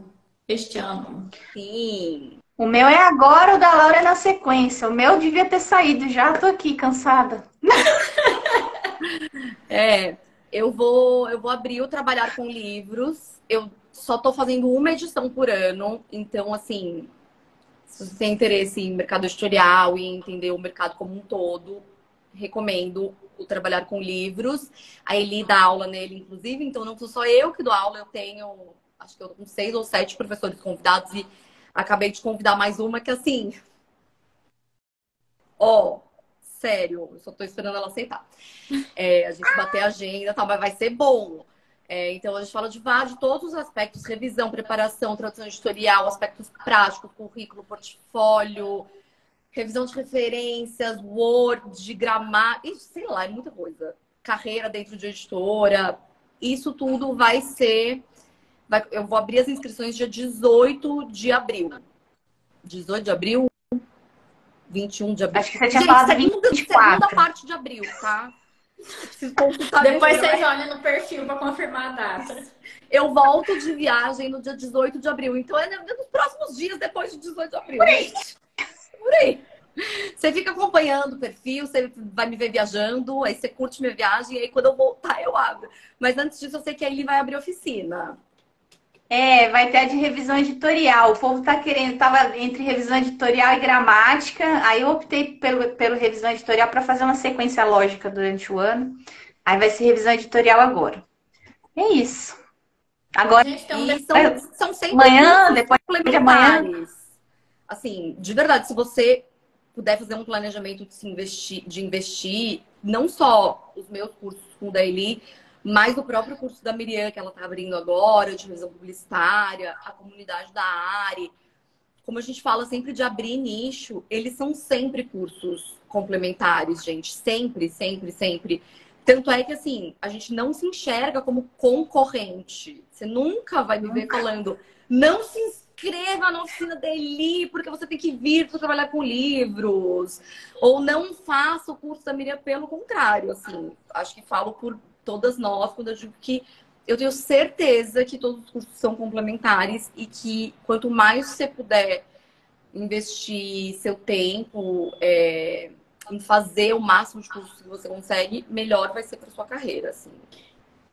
A: este ano.
B: Sim.
C: O meu é agora, o da Laura é na sequência. O meu devia ter saído, já tô aqui cansada.
B: Eu vou abrir o Trabalhar com Livros. Eu só tô fazendo uma edição por ano. Então, assim, se você tem interesse em mercado editorial e entender o mercado como um todo, recomendo o Trabalhar com Livros. A Eli dá aula nele, inclusive. Então, não sou só eu que dou aula. Eu tenho, acho que eu tô com 6 ou 7 professores convidados. E acabei de convidar mais uma que, assim... sério, eu só tô esperando ela aceitar. A gente bater a agenda, tal, mas vai ser bom. Então, a gente fala de todos os aspectos: revisão, preparação, tradução editorial, aspectos práticos, currículo, portfólio, revisão de referências, Word, gramática, sei lá, é muita coisa. Carreira dentro de editora. Isso tudo vai ser... eu vou abrir as inscrições dia 18 de abril. 18 de abril? 21 de abril.
C: Acho que você tinha falado 24.
B: Segunda parte de abril, tá? Preciso consultar.
A: Depois vocês olham no perfil para confirmar a data.
B: Eu volto de viagem no dia 18 de abril. Então é nos próximos dias depois de 18 de abril. Por aí. Você fica acompanhando o perfil, você vai me ver viajando, aí você curte minha viagem, e aí quando eu voltar eu abro. Mas antes disso eu sei que a Eli vai abrir oficina.
C: Vai ter a de revisão editorial. O povo tá querendo, tava entre revisão editorial e gramática. Aí eu optei pelo revisão editorial para fazer uma sequência lógica durante o ano. Aí vai ser revisão editorial agora. É isso. Agora,
B: são sempre
C: amanhã, depois de amanhã.
B: Assim, de verdade, se você puder fazer um planejamento de investir, não só os meus cursos com o da Eli, mas o próprio curso da Miriam, que ela está abrindo agora, de revisão publicitária, a comunidade da Ari. Como a gente fala sempre de abrir nicho, eles são sempre cursos complementares, gente. Sempre, sempre, sempre. Tanto é que, assim, a gente não se enxerga como concorrente. Você nunca vai me ver falando, não se inscreva na oficina da Eli, porque você tem que vir para trabalhar com livros. Ou não faça o curso da Miriam, pelo contrário, assim. Acho que falo por todas nós, quando eu digo que eu tenho certeza que todos os cursos são complementares e que quanto mais você puder investir seu tempo em fazer o máximo de cursos que você consegue, melhor vai ser para sua carreira, assim.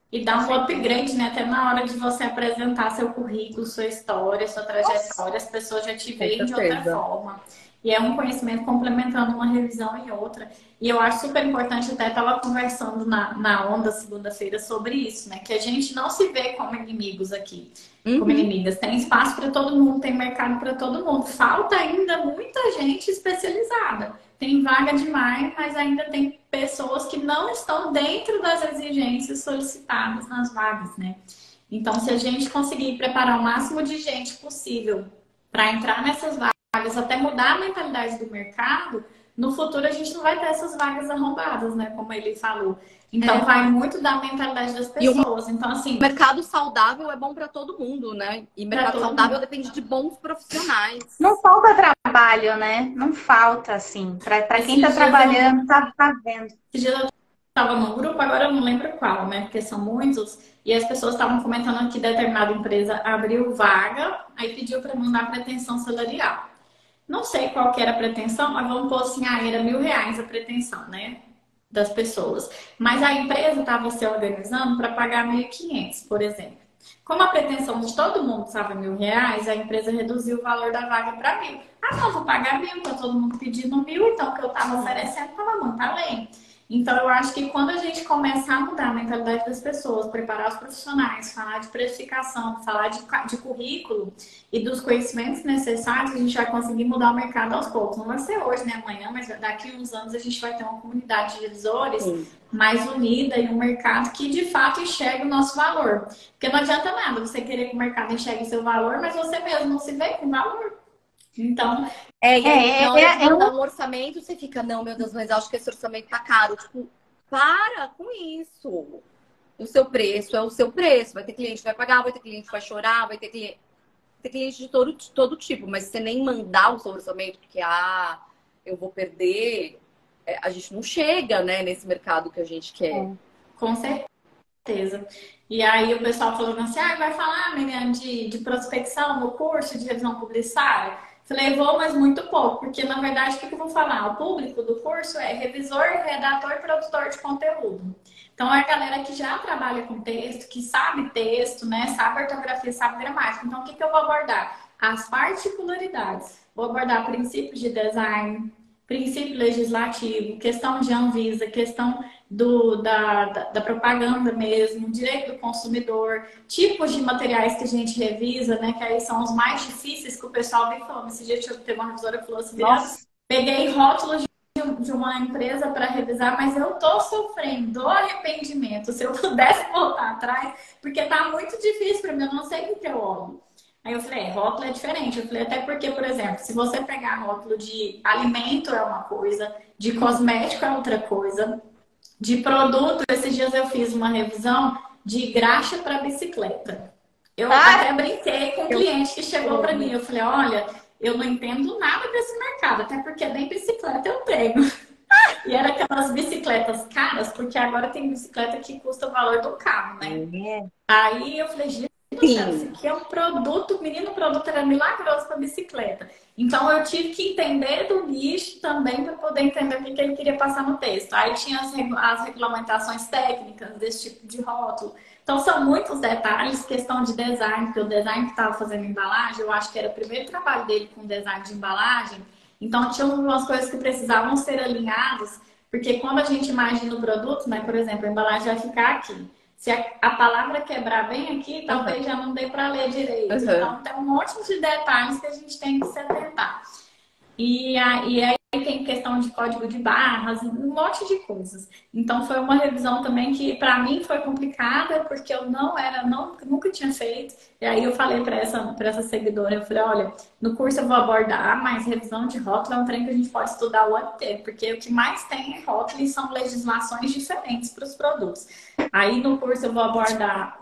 A: E dá um upgrade, né? Até na hora de você apresentar seu currículo, sua história, sua trajetória, as pessoas já te veem de outra forma. E é um conhecimento complementando uma revisão e outra. E eu acho super importante, até estava conversando na onda segunda-feira sobre isso, né? Que a gente não se vê como inimigos aqui, como inimigas. Tem espaço para todo mundo, tem mercado para todo mundo. Falta ainda muita gente especializada. Tem vaga demais, mas ainda tem pessoas que não estão dentro das exigências solicitadas nas vagas, né? Então, se a gente conseguir preparar o máximo de gente possível para entrar nessas vagas, até mudar a mentalidade do mercado, no futuro a gente não vai ter essas vagas arrombadas, né? Como ele falou. Então, vai muito da mentalidade das pessoas. Então, assim...
B: mercado saudável é bom para todo mundo, né? E mercado saudável depende de bons profissionais.
C: Não falta trabalho, né? Não falta, assim. Para quem tá trabalhando, tá vendo.
A: Esse dia eu estava num grupo, agora eu não lembro qual, né? Porque são muitos. E as pessoas estavam comentando que determinada empresa abriu vaga, aí pediu para mandar pretensão salarial. Não sei qual que era a pretensão, mas vamos pôr assim, era R$1.000 a pretensão, né? Das pessoas. Mas a empresa estava se organizando para pagar 1.500, por exemplo. Como a pretensão de todo mundo estava R$1.000, a empresa reduziu o valor da vaga para 1.000. Ah, não, vou pagar 1.000, tá todo mundo pedindo 1.000, então o que eu estava oferecendo estava muito além. Então, eu acho que quando a gente começar a mudar a mentalidade das pessoas, preparar os profissionais, falar de precificação, falar de currículo e dos conhecimentos necessários, a gente vai conseguir mudar o mercado aos poucos. Não vai ser hoje, nem amanhã, mas daqui a uns anos a gente vai ter uma comunidade de revisores mais unida e um mercado que, de fato, enxergue o nosso valor. Porque não adianta nada você querer que o mercado enxergue o seu valor, mas você mesmo não se vê com valor. Então,
B: na hora de mandar um orçamento, você fica, não, meu Deus, mas acho que esse orçamento tá caro. Tipo, para com isso. O seu preço é o seu preço. Vai ter cliente que vai pagar, vai ter cliente que vai chorar, vai ter cliente de todo tipo. Mas se você nem mandar o seu orçamento, porque, eu vou perder, a gente não chega, né, nesse mercado que a gente quer.
A: Com certeza. E aí o pessoal falando assim, vai falar, Miriam, de prospecção no curso de revisão publicitária? Falei, vou, mas muito pouco, porque na verdade o que eu vou falar? O público do curso é revisor, redator e produtor de conteúdo. Então é a galera que já trabalha com texto, que sabe texto, né? Sabe ortografia, sabe gramática. Então o que eu vou abordar? As particularidades. Vou abordar princípios de design, princípio legislativo, questão de Anvisa, questão da propaganda mesmo, direito do consumidor, tipos de materiais que a gente revisa, né? Que aí são os mais difíceis que o pessoal vem falando. Esse dia teve uma revisora que falou assim, peguei rótulos de uma empresa para revisar, mas eu tô sofrendo do arrependimento. Se eu pudesse voltar atrás, porque tá muito difícil para mim, eu não sei o que eu olho. Aí eu falei, rótulo é diferente. Eu falei, até porque, por exemplo, se você pegar rótulo de alimento é uma coisa, de cosmético é outra coisa, de produto, esses dias eu fiz uma revisão de graxa para bicicleta. Eu até brinquei com um cliente que chegou para mim. Eu falei, olha, eu não entendo nada desse mercado, até porque nem bicicleta eu tenho. E era aquelas bicicletas caras, porque agora tem bicicleta que custa o valor do carro, né? Aí eu falei, gente, isso aqui é um produto, menino, o produto era milagroso para bicicleta. Então eu tive que entender do nicho também para poder entender o que ele queria passar no texto. Aí tinha as regulamentações técnicas desse tipo de rótulo. Então são muitos detalhes, questão de design, porque o design que estava fazendo embalagem, eu acho que era o primeiro trabalho dele com design de embalagem. Então tinha algumas coisas que precisavam ser alinhadas, porque quando a gente imagina o produto, né, por exemplo, a embalagem vai ficar aqui. Se a palavra quebrar bem aqui, talvez já não dê para ler direito. Então, tem um monte de detalhes que a gente tem que se atentar. E aí tem questão de código de barras, um monte de coisas. Então, foi uma revisão também que, para mim, foi complicada, porque eu nunca tinha feito. E aí, eu falei para essa seguidora, eu falei, olha, no curso eu vou abordar, mas revisão de rótulo é um trem que a gente pode estudar o ano inteiro, porque o que mais tem é rótulo e são legislações diferentes para os produtos. Aí, no curso, eu vou abordar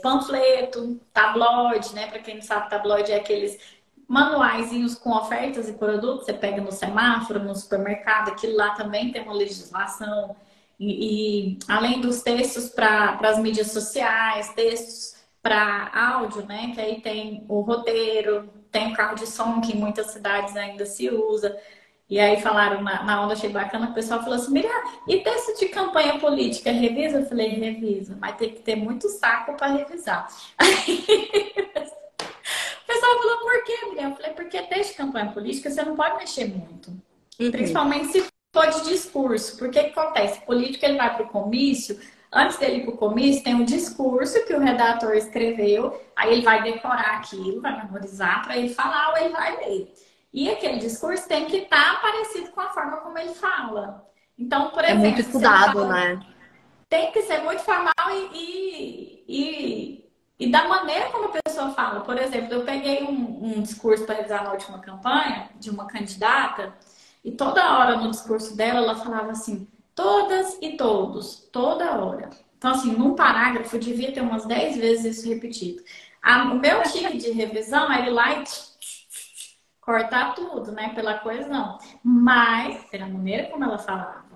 A: panfleto, tabloide, né? Para quem não sabe, tabloide é aqueles manuaizinhos com ofertas e produtos, você pega no semáforo, no supermercado, aquilo lá também tem uma legislação. E além dos textos para as mídias sociais, textos para áudio, né? Que aí tem o roteiro, tem o carro de som, que em muitas cidades ainda se usa. E aí falaram, na onda, achei bacana, o pessoal falou assim, Miriam, e texto de campanha política, revisa? Eu falei, revisa, mas tem que ter muito saco para revisar. O pessoal falou, por quê, Miriam? Eu falei, porque texto de campanha política você não pode mexer muito. Principalmente se for de discurso. Porque o que acontece? O político ele vai para o comício, antes dele ir para o comício, tem um discurso que o redator escreveu, aí ele vai decorar aquilo, vai memorizar para ele falar ou ele vai ler. E aquele discurso tem que estar parecido com a forma como ele fala. Então, por exemplo...
B: É muito estudado, né?
A: Tem que ser muito formal e da maneira como a pessoa falo. Por exemplo, eu peguei um discurso para realizar na última campanha de uma candidata e toda hora no discurso dela ela falava assim, todas e todos, toda hora. Então, assim, num parágrafo devia ter umas 10 vezes isso repetido. O meu tique de revisão era ir lá e cortar tudo, né? Pela coesão. Mas, pela maneira como ela falava.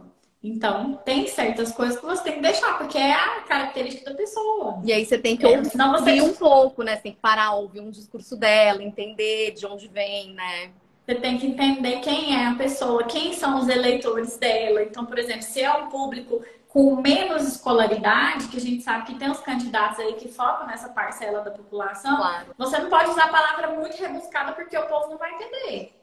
A: Então, tem certas coisas que você tem que deixar, porque é a característica da pessoa.
B: E aí você tem que ouvir um pouco, né? Você tem que parar, ouvir um discurso dela, entender de onde vem, né?
A: Você tem que entender quem é a pessoa, quem são os eleitores dela. Então, por exemplo, se é um público com menos escolaridade, que a gente sabe que tem os candidatos aí que focam nessa parcela da população,
B: Claro.
A: você não pode usar a palavra muito rebuscada porque o povo não vai entender.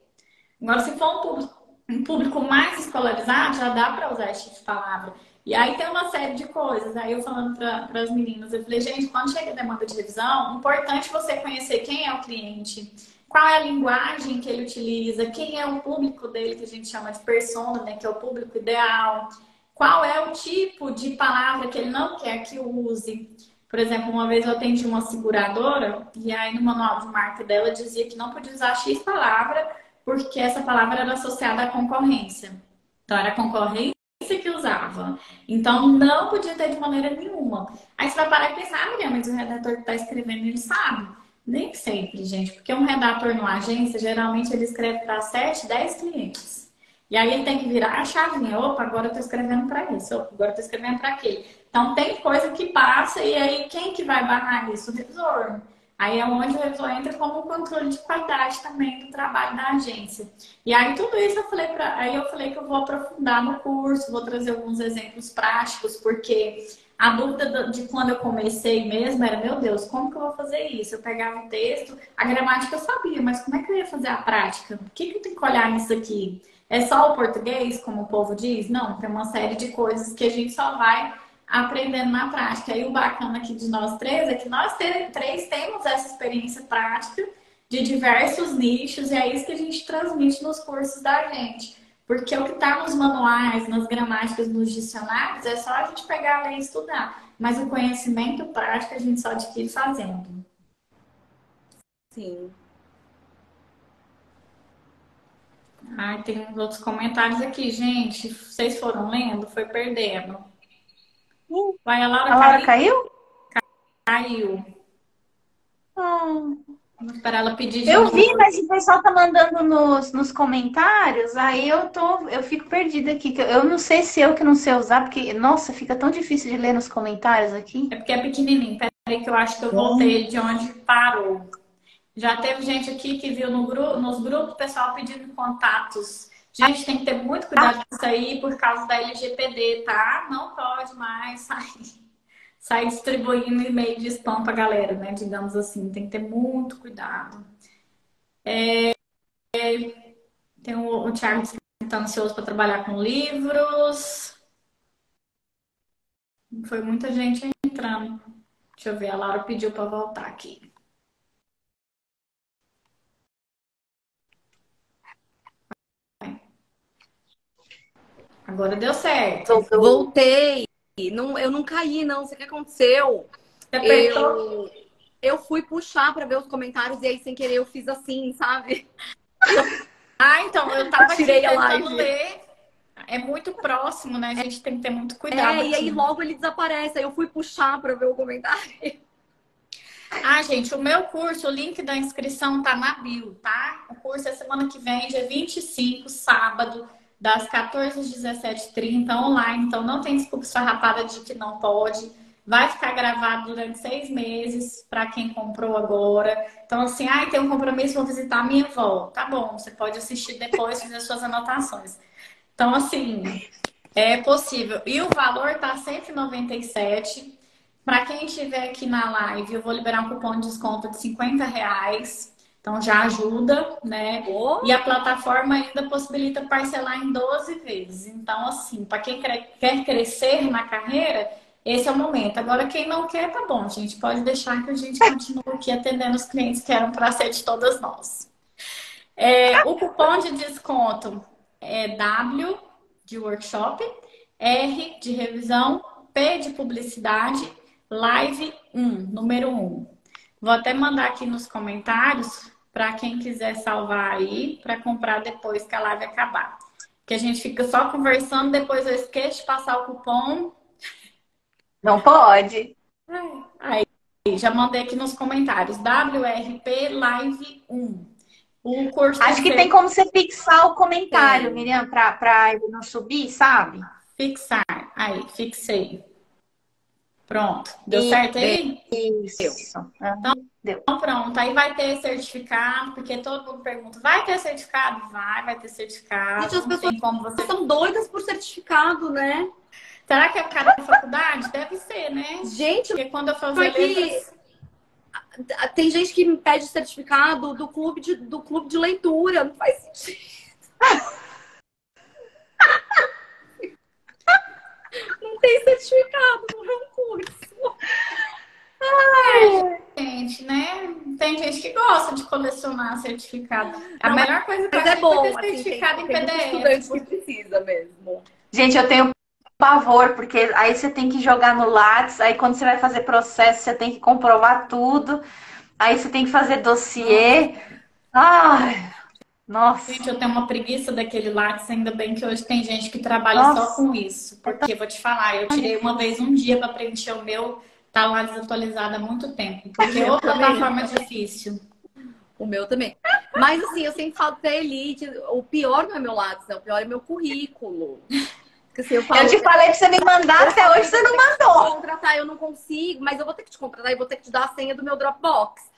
A: Agora, se for um público mais escolarizado, já dá para usar esse tipo de palavra. E aí tem uma série de coisas. Aí eu falando para as meninas, eu falei, gente, quando chega a demanda de revisão, importante você conhecer quem é o cliente, qual é a linguagem que ele utiliza, quem é o público dele, que a gente chama de persona, né, que é o público ideal, qual é o tipo de palavra que ele não quer que use. Por exemplo, uma vez eu atendi uma seguradora e aí no manual de marca dela dizia que não podia usar X palavra porque essa palavra era associada à concorrência. Então, era a concorrência que usava. Então, não podia ter de maneira nenhuma. Aí você vai parar e pensar, Miriam, mas o redator que está escrevendo, ele sabe? Nem sempre, gente, porque um redator numa agência, geralmente ele escreve para 7, 10 clientes. E aí ele tem que virar a chavinha. Opa, agora eu estou escrevendo para isso. Opa, agora eu estou escrevendo para aquele. Então, tem coisa que passa e aí quem que vai barrar isso? O revisor. Aí é onde o revisor entra como um controle de qualidade também do trabalho da agência. E aí tudo isso eu falei que eu vou aprofundar no curso, vou trazer alguns exemplos práticos, porque a dúvida de quando eu comecei mesmo era, meu Deus, como que eu vou fazer isso? Eu pegava o texto, a gramática eu sabia, mas como é que eu ia fazer a prática? O que eu tenho que olhar nisso aqui? É só o português, como o povo diz? Não, tem uma série de coisas que a gente só vai aprendendo na prática. E o bacana aqui de nós três é que nós três temos essa experiência prática de diversos nichos e é isso que a gente transmite nos cursos da gente. Porque o que está nos manuais, nas gramáticas, nos dicionários, é só a gente pegar, ler e estudar. Mas o conhecimento prático a gente só adquire fazendo.
B: Sim.
A: Ai, tem uns outros comentários aqui, gente. Vocês foram lendo? Foi perdendo. Vai, a Laura
C: caiu?
A: Caiu. Vou esperar ela pedir de
C: Eu
A: novo.
C: vi, mas o pessoal tá mandando nos comentários, aí eu fico perdida aqui. Eu não sei se eu que não sei usar, porque, nossa, fica tão difícil de ler nos comentários aqui.
A: É porque é pequenininho. Peraí que eu acho que eu voltei de onde parou. Já teve gente aqui que viu nos grupos o pessoal pedindo contatos. Gente, tem que ter muito cuidado com isso aí por causa da LGPD, tá? Não pode mais sair distribuindo e-mail de spam pra galera, né? Digamos assim, tem que ter muito cuidado. Tem o Thiago que está ansioso para trabalhar com livros. Foi muita gente entrando. Deixa eu ver, a Laura pediu para voltar aqui. Agora deu certo.
B: Voltei. Não, eu não caí, não. Sei o que aconteceu.
A: Você apertou?
B: Eu fui puxar para ver os comentários e aí, sem querer, eu fiz assim, sabe?
A: Então, eu tava
B: tirei a
A: tentando
B: live.
A: ler. É muito próximo, né? A gente tem que ter muito cuidado.
B: E aí logo ele desaparece. Aí eu fui puxar para ver o comentário.
A: Gente, o meu curso, o link da inscrição tá na bio, tá? O curso é semana que vem, dia 25, sábado, das 14 às 17h30, online. Então, não tem desculpa esfarrapada de que não pode. Vai ficar gravado durante 6 meses para quem comprou agora. Então, assim, tem um compromisso, vou visitar a minha avó. Tá bom, você pode assistir depois, fazer suas anotações. Então, assim, é possível. E o valor tá R$ 197. Para quem estiver aqui na live, eu vou liberar um cupom de desconto de R$ 50. Então já ajuda, né? E a plataforma ainda possibilita parcelar em 12 vezes. Então, assim, para quem quer crescer na carreira, esse é o momento. Agora, quem não quer, tá bom, gente. Pode deixar que a gente continue aqui atendendo os clientes que eram para ser de todas nós. O cupom de desconto é W de workshop, R de revisão, P de publicidade, Live 1, número 1. Vou até mandar aqui nos comentários para quem quiser salvar aí, para comprar depois que a live acabar. Que a gente fica só conversando, depois eu esqueço de passar o cupom.
C: Não pode.
A: Aí, já mandei aqui nos comentários. WRP Live 1. O curso
C: Acho que tem como você fixar o comentário, Miriam, para ele não subir, sabe?
A: Fixar. Aí, fixei. Pronto. Deu certo aí?
C: Isso. Deu.
A: Então, pronto. Aí vai ter certificado, porque todo mundo pergunta: vai ter certificado? Vai ter certificado.
B: Gente, as pessoas
A: tem como você...
B: são doidas por certificado, né?
A: Será que é por causa da faculdade? Deve ser, né?
B: Gente,
A: porque quando eu fazia letras...
B: tem gente que me pede certificado do clube de leitura. Não faz sentido. Não tem certificado, não é um curso.
A: Gente, né? Tem gente que gosta de colecionar certificado. A
B: Não,
A: melhor coisa que eu
B: mas é
A: acho
B: bom,
A: é ter
B: assim,
A: certificado em
B: tem
A: PDF.
B: estudantes que precisa mesmo.
C: Gente, eu tenho pavor, porque aí você tem que jogar no Lattes, aí quando você vai fazer processo, você tem que comprovar tudo, aí você tem que fazer dossiê. Ai, nossa.
A: Gente, eu tenho uma preguiça daquele lápis, ainda bem que hoje tem gente que trabalha
C: Nossa.
A: só com isso. Porque, vou te falar, eu tirei uma vez um dia para preencher o meu, tá lá desatualizado há muito tempo. Porque é outra plataforma difícil.
B: O meu também. Mas assim, eu sempre falo pra Elite, o pior não é meu Lattes, o pior é meu currículo. Porque, assim,
C: eu te falei pra você me mandar, até hoje você não mandou.
B: Contratar, eu não consigo, mas eu vou ter que te contratar e vou ter que te dar a senha do meu Dropbox.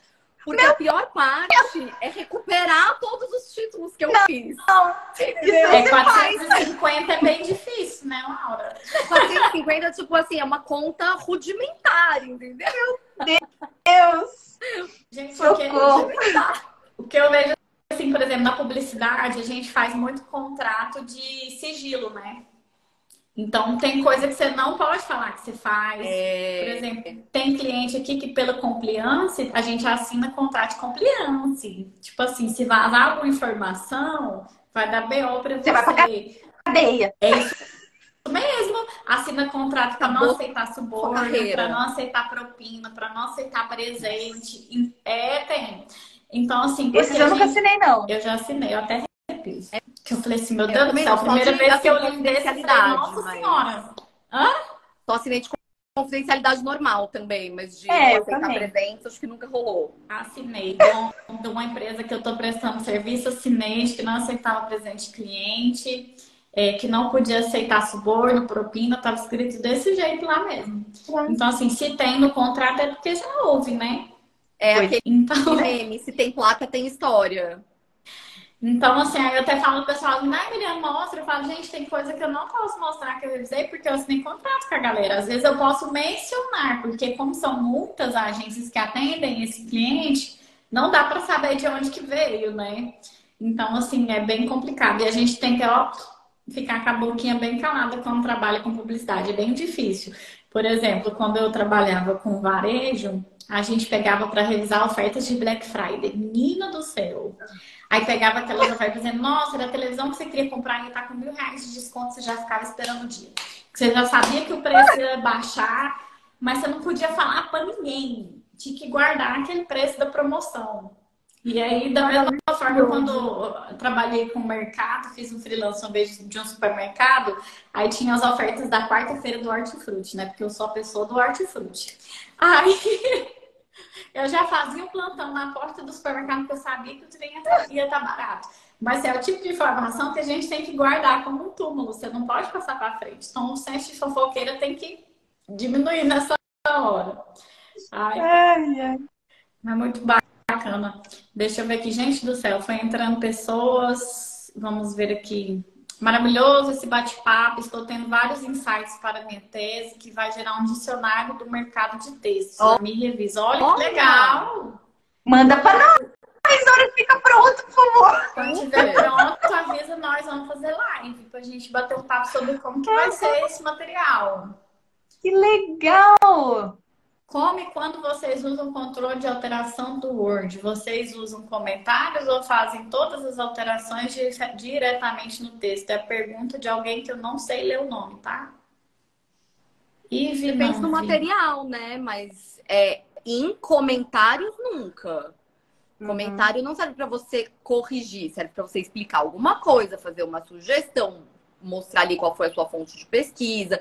B: Porque a pior parte é recuperar todos os títulos que eu fiz.
C: Não,
A: É 450 é bem difícil, né, Laura?
B: 450, tipo assim, é uma conta rudimentar, entendeu?
C: Deus.
A: Gente, porque o que eu vejo, assim, por exemplo, na publicidade, a gente faz muito contrato de sigilo, né? Então, tem coisa que você não pode falar que você faz. Por exemplo, tem cliente aqui que, pela compliance, a gente assina contrato de compliance. Tipo assim, se vazar alguma informação, vai dar BO pra você.
C: Você vai pra cadeia.
A: É isso mesmo. Assina contrato para não aceitar suborno, para não aceitar propina, para não aceitar presente. Tem. Então, assim...
C: Esses eu nunca assinei, não.
A: Eu já assinei, eu até arrepio. Que eu falei assim, meu Deus do céu, a primeira vez que eu li desse, eu falei, nossa senhora.
B: Só assinei de confidencialidade normal também, mas de aceitar presentes, acho que nunca rolou.
A: Assinei. De uma empresa que eu tô prestando serviço, assinei que não aceitava presente de cliente, que não podia aceitar suborno, propina, tava escrito desse jeito lá mesmo. Então, assim, se tem no contrato é porque já houve, né?
B: Então, meme, se tem placa, tem história.
A: Então, assim, aí eu até falo pro pessoal, Miriam, mostra. Eu falo, gente, tem coisa que eu não posso mostrar que eu revisei porque eu assinei contrato com a galera. Às vezes eu posso mencionar, porque como são muitas agências que atendem esse cliente, não dá para saber de onde que veio, né? Então, assim, é bem complicado. E a gente tem que, ficar com a boquinha bem calada quando trabalha com publicidade. É bem difícil. Por exemplo, quando eu trabalhava com varejo, a gente pegava para revisar ofertas de Black Friday. Menina do céu! Aí pegava aquelas ofertas dizendo, nossa, era a televisão que você queria comprar e tá com R$1.000 de desconto, você já ficava esperando o dia. Você já sabia que o preço ia baixar, mas você não podia falar para ninguém. Tinha que guardar aquele preço da promoção. E aí, da mesma forma, quando eu trabalhei com o mercado, fiz um freelance uma vez de um supermercado, aí tinha as ofertas da quarta-feira do Hortifruti, né? Porque eu sou a pessoa do Hortifruti. Aí... eu já fazia um plantão na porta do supermercado porque eu sabia que o trem ia estar barato. Mas é o tipo de informação que a gente tem que guardar como um túmulo. Você não pode passar para frente. Então, o senso de fofoqueira tem que diminuir nessa hora. Mas muito bacana. Deixa eu ver aqui. Gente do céu, foi entrando pessoas. Vamos ver aqui. Maravilhoso esse bate-papo. Estou tendo vários insights para a minha tese, que vai gerar um dicionário do mercado de textos. Me revisa. Olha que legal!
C: Manda para nós! Na hora que fica pronto, por favor.
A: Quando estiver pronto, avisa nós. Vamos fazer live para a gente bater um papo sobre como que vai ser esse material.
C: Que legal!
A: Como e quando vocês usam controle de alteração do Word? Vocês usam comentários ou fazem todas as alterações diretamente no texto? É a pergunta de alguém que eu não sei ler o nome, tá?
B: Depende do material, né? Mas Em comentários, nunca. Comentário não serve para você corrigir, serve para você explicar alguma coisa, fazer uma sugestão, mostrar ali qual foi a sua fonte de pesquisa.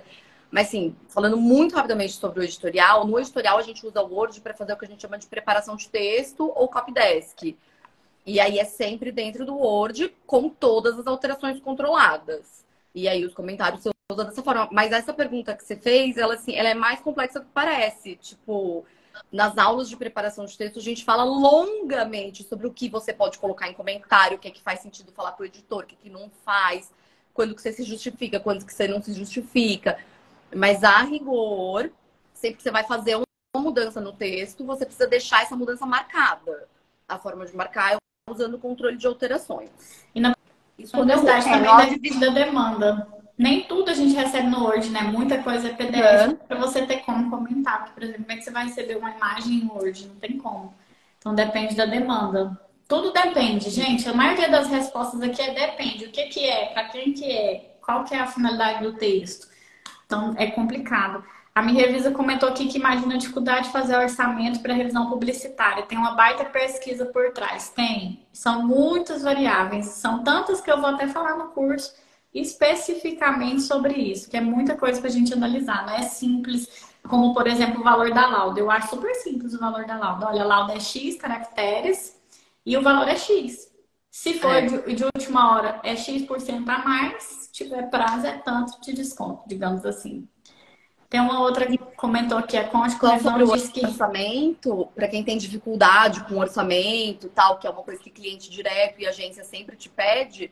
B: Mas, assim, falando muito rapidamente sobre o editorial, no editorial a gente usa o Word para fazer o que a gente chama de preparação de texto ou copydesk. E aí é sempre dentro do Word com todas as alterações controladas. E aí os comentários são usados dessa forma. Mas essa pergunta que você fez, ela, assim, ela é mais complexa do que parece. Tipo, nas aulas de preparação de texto, a gente fala longamente sobre o que você pode colocar em comentário, o que é que faz sentido falar para o editor, o que é que não faz, quando que você se justifica, quando que você não se justifica. Mas, a rigor, sempre que você vai fazer uma mudança no texto, você precisa deixar essa mudança marcada. A forma de marcar é usando o controle de alterações.
A: E na universidade também depende da demanda. Nem tudo a gente recebe no Word, né? Muita coisa é PDF para você ter como comentar. Porque, por exemplo, como é que você vai receber uma imagem em Word? Não tem como. Então, depende da demanda. Tudo depende, gente. A maioria das respostas aqui é depende. O que que é? Para quem que é? Qual que é a finalidade do texto? Então, é complicado. A minha revisa comentou aqui que imagina a dificuldade de fazer orçamento para revisão publicitária. Tem uma baita pesquisa por trás. Tem. São muitas variáveis. São tantas que eu vou até falar no curso especificamente sobre isso, que é muita coisa para a gente analisar. Não é simples, como, por exemplo, o valor da lauda. Eu acho super simples o valor da lauda. Olha, a lauda é X caracteres e o valor é X. Se for de última hora, é X% a mais. Se tiver prazo, é tanto de desconto, digamos assim. Tem uma outra que comentou aqui, a Conte
B: sobre o orçamento, para quem tem dificuldade com orçamento, tal, que é uma coisa que cliente direto e agência sempre te pede,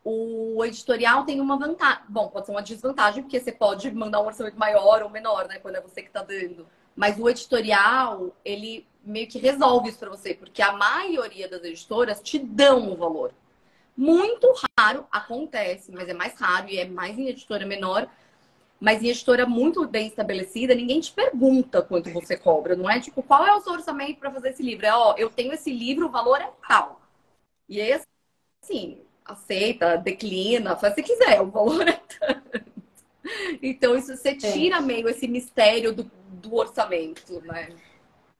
B: o editorial tem uma vantagem. Bom, pode ser uma desvantagem, porque você pode mandar um orçamento maior ou menor, né, quando é você que está dando. Mas o editorial, ele meio que resolve isso para você, porque a maioria das editoras te dão o valor. Muito raro, acontece, mas é mais raro e é mais em editora menor. Mas em editora muito bem estabelecida, ninguém te pergunta quanto você cobra. Não é tipo, qual é o seu orçamento para fazer esse livro? É, ó, eu tenho esse livro, o valor é tal. E aí, assim, aceita, declina, faz o que quiser, o valor é tanto. Então, isso você tira meio esse mistério do orçamento, né?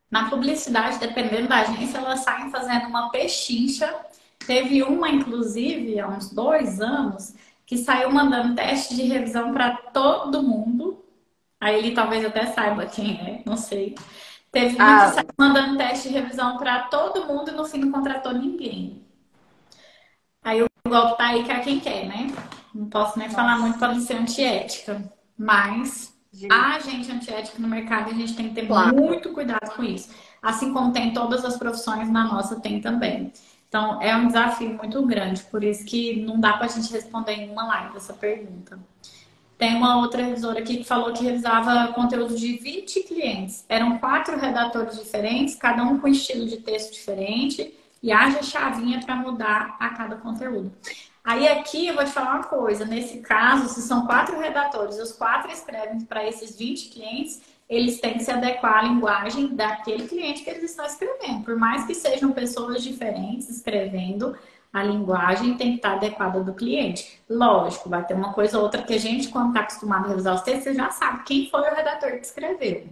A: Na publicidade, dependendo da agência, elas saem fazendo uma pechincha. Teve uma, inclusive, há uns 2 anos, que saiu mandando teste de revisão para todo mundo. Aí ele talvez até saiba quem é, não sei. Teve uma que saiu mandando teste de revisão para todo mundo e no fim não contratou ninguém. Aí o golpe tá aí, quer quem quer, né? Não posso nem falar muito para não ser antiética. Mas a gente antiética no mercado, a gente tem que ter muito cuidado com isso. Assim como tem todas as profissões, na nossa tem também. Então, é um desafio muito grande, por isso que não dá pra gente responder em uma live essa pergunta. Tem uma outra revisora aqui que falou que revisava conteúdo de 20 clientes. Eram 4 redatores diferentes, cada um com estilo de texto diferente, e haja chavinha para mudar a cada conteúdo. Aí aqui eu vou te falar uma coisa, nesse caso, se são 4 redatores, os 4 escrevem para esses 20 clientes, eles têm que se adequar à linguagem daquele cliente que eles estão escrevendo. Por mais que sejam pessoas diferentes escrevendo, a linguagem tem que estar adequada do cliente. Lógico, vai ter uma coisa ou outra que a gente, quando está acostumado a revisar os textos, você já sabe quem foi o redator que escreveu.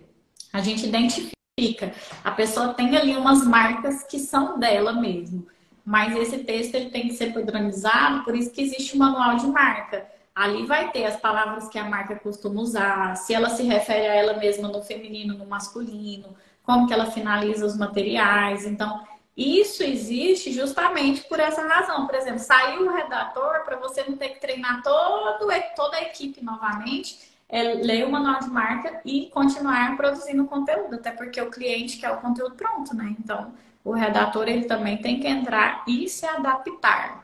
A: A gente identifica. A pessoa tem ali umas marcas que são dela mesmo. Mas esse texto ele tem que ser padronizado, por isso que existe um manual de marca. Ali vai ter as palavras que a marca costuma usar, se ela se refere a ela mesma no feminino, no masculino, como que ela finaliza os materiais. Então, isso existe justamente por essa razão. Por exemplo, saiu o redator para você não ter que treinar toda a equipe novamente, ler o manual de marca e continuar produzindo conteúdo, até porque o cliente quer o conteúdo pronto, né? Então, o redator ele também tem que entrar e se adaptar.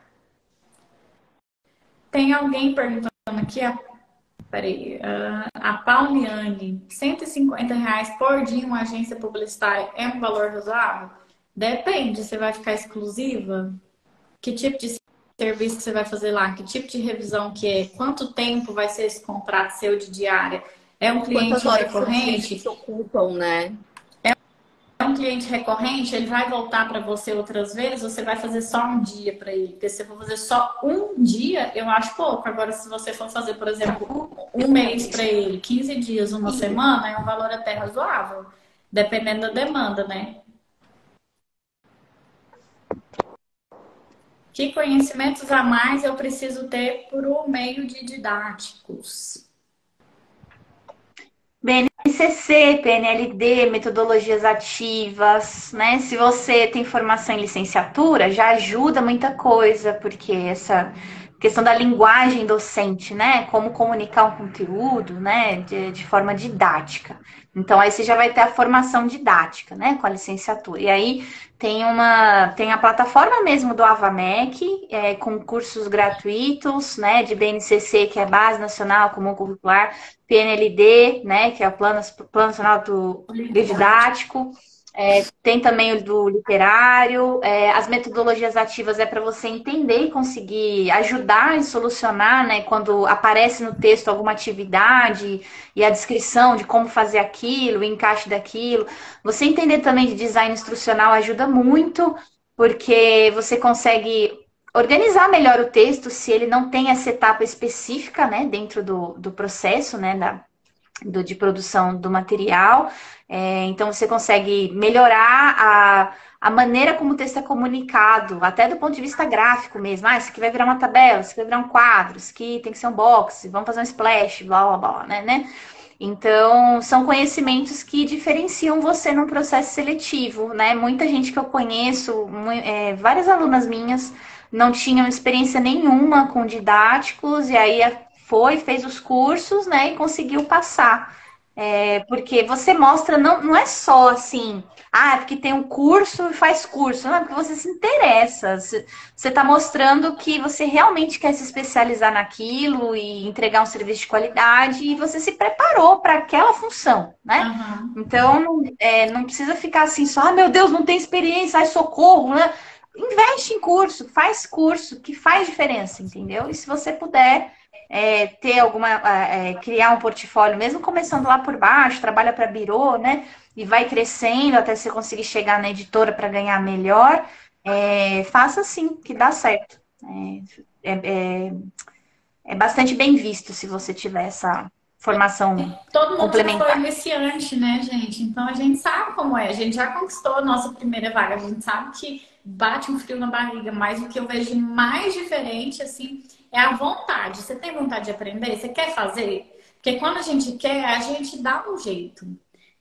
A: Tem alguém perguntando aqui, a Pauliane, R$ 150 por dia uma agência publicitária é um valor razoável? Depende, você vai ficar exclusiva? Que tipo de serviço que você vai fazer lá? Que tipo de revisão que é? Quanto tempo vai ser esse contrato seu de diária? É um cliente recorrente?
B: Se ocupam, né?
A: É um cliente recorrente, ele vai voltar para você outras vezes, você vai fazer só um dia para ele. Porque se for fazer só um dia, eu acho pouco. Agora, se você for fazer, por exemplo, um mês para ele, 15 dias, uma semana, é um valor até razoável. dependendo da demanda, né? Que conhecimentos a mais eu preciso ter por meio de didáticos?
C: BNCC, PNLD, metodologias ativas, né? Se você tem formação em licenciatura, já ajuda muita coisa, porque essa questão da linguagem docente, né? Como comunicar um conteúdo, né? De forma didática. Então, aí você já vai ter a formação didática, né? Com a licenciatura. E aí tem a plataforma mesmo do Avamec, com cursos gratuitos, né? De BNCC, que é Base Nacional Comum Curricular, PNLD, né, que é o Plano Nacional do Livro Didático. Tem também o do literário. As metodologias ativas é para você entender e conseguir ajudar e solucionar, né, quando aparece no texto alguma atividade e a descrição de como fazer aquilo, o encaixe daquilo. Você entender também de design instrucional ajuda muito, porque você consegue organizar melhor o texto se ele não tem essa etapa específica, né, dentro do processo, né, de produção do material. Então, você consegue melhorar a maneira como o texto é comunicado, até do ponto de vista gráfico mesmo. Isso aqui vai virar uma tabela, isso aqui vai virar um quadro, isso aqui tem que ser um box, vamos fazer um splash, blá, blá, blá, né? Então, são conhecimentos que diferenciam você num processo seletivo, né? Muita gente que eu conheço, várias alunas minhas, não tinham experiência nenhuma com didáticos, e aí fez os cursos, né, e conseguiu passar. Porque você mostra, não é só assim, é porque tem um curso e faz curso, não é porque você se interessa. Você está mostrando que você realmente quer se especializar naquilo e entregar um serviço de qualidade e você se preparou para aquela função, né?
A: Uhum.
C: Então, não precisa ficar assim, só, meu Deus, não tem experiência, ai, socorro, né? Investe em curso, faz curso, que faz diferença, entendeu? E se você puder ter criar um portfólio, mesmo começando lá por baixo, trabalha para birô, né? E vai crescendo até você conseguir chegar na editora para ganhar melhor, faça assim, que dá certo. É bastante bem visto se você tiver essa formação
A: Todo mundo já foi
C: complementar.
A: iniciante, né, gente? Então a gente sabe como é. A gente já conquistou a nossa primeira vaga. A gente sabe que bate um frio na barriga. Mas o que eu vejo mais diferente, assim, é a vontade. Você tem vontade de aprender? Você quer fazer? Porque quando a gente quer, a gente dá um jeito.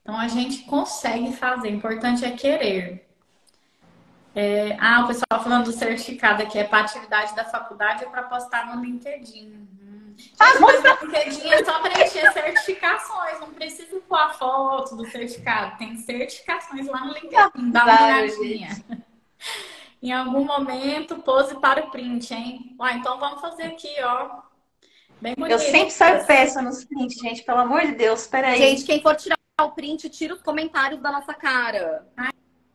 A: Então a gente consegue fazer. O importante é querer. O pessoal falando do certificado aqui é para atividade da faculdade ou para postar no LinkedIn. Gente, mas no LinkedIn é só preencher certificações, não precisa pôr a foto do certificado. Tem certificações lá no LinkedIn, dá uma olhadinha. Em algum momento, pose para o print, hein? Então vamos fazer aqui, ó. Bem bonito.
C: Eu sempre saio peça nos prints, gente, pelo amor de Deus, peraí.
B: Gente, quem for tirar o print, tira os comentários da nossa cara.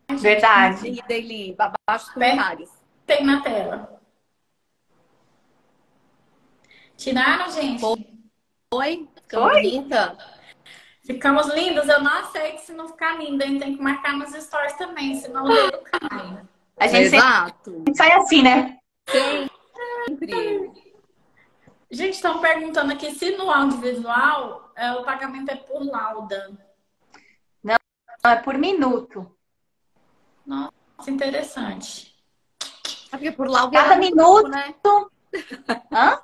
C: Verdade.
B: Dele, abaixo dos comentários.
A: Tem na tela. Tiraram, gente?
B: Oi? Ficou bonita?
A: Ficamos lindos? Eu não aceito se não ficar linda, hein? Tem que marcar nos stories também, senão o dedo cai.
C: A gente sempre sai assim, né?
B: Sempre.
A: Gente, estão perguntando aqui se no audiovisual o pagamento é por lauda.
C: Não, é por minuto.
A: Nossa, interessante.
B: É porque por lauda
C: cada minuto,
B: né?
C: Hã?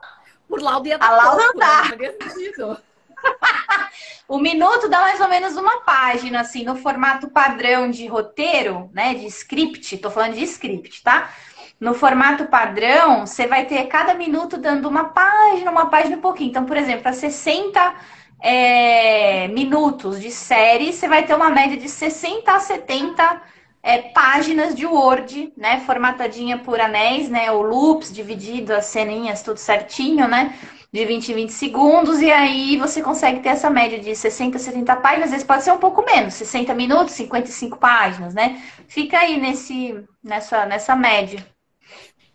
B: Por lauda ia
C: dar a lauda
B: pouco,
C: dá.
B: Não faria sentido.
C: O minuto dá mais ou menos uma página, assim, no formato padrão de roteiro, né? De script, tô falando de script, tá? No formato padrão, você vai ter cada minuto dando uma página e pouquinho. Então, por exemplo, para 60 minutos de série, você vai ter uma média de 60 a 70 páginas de Word, né? Formatadinha por anéis, né? O loops, dividido, as ceninhas, tudo certinho, né? De 20 em 20 segundos, e aí você consegue ter essa média de 60 a 70 páginas, às vezes pode ser um pouco menos, 60 minutos, 55 páginas, né? Fica aí nessa média.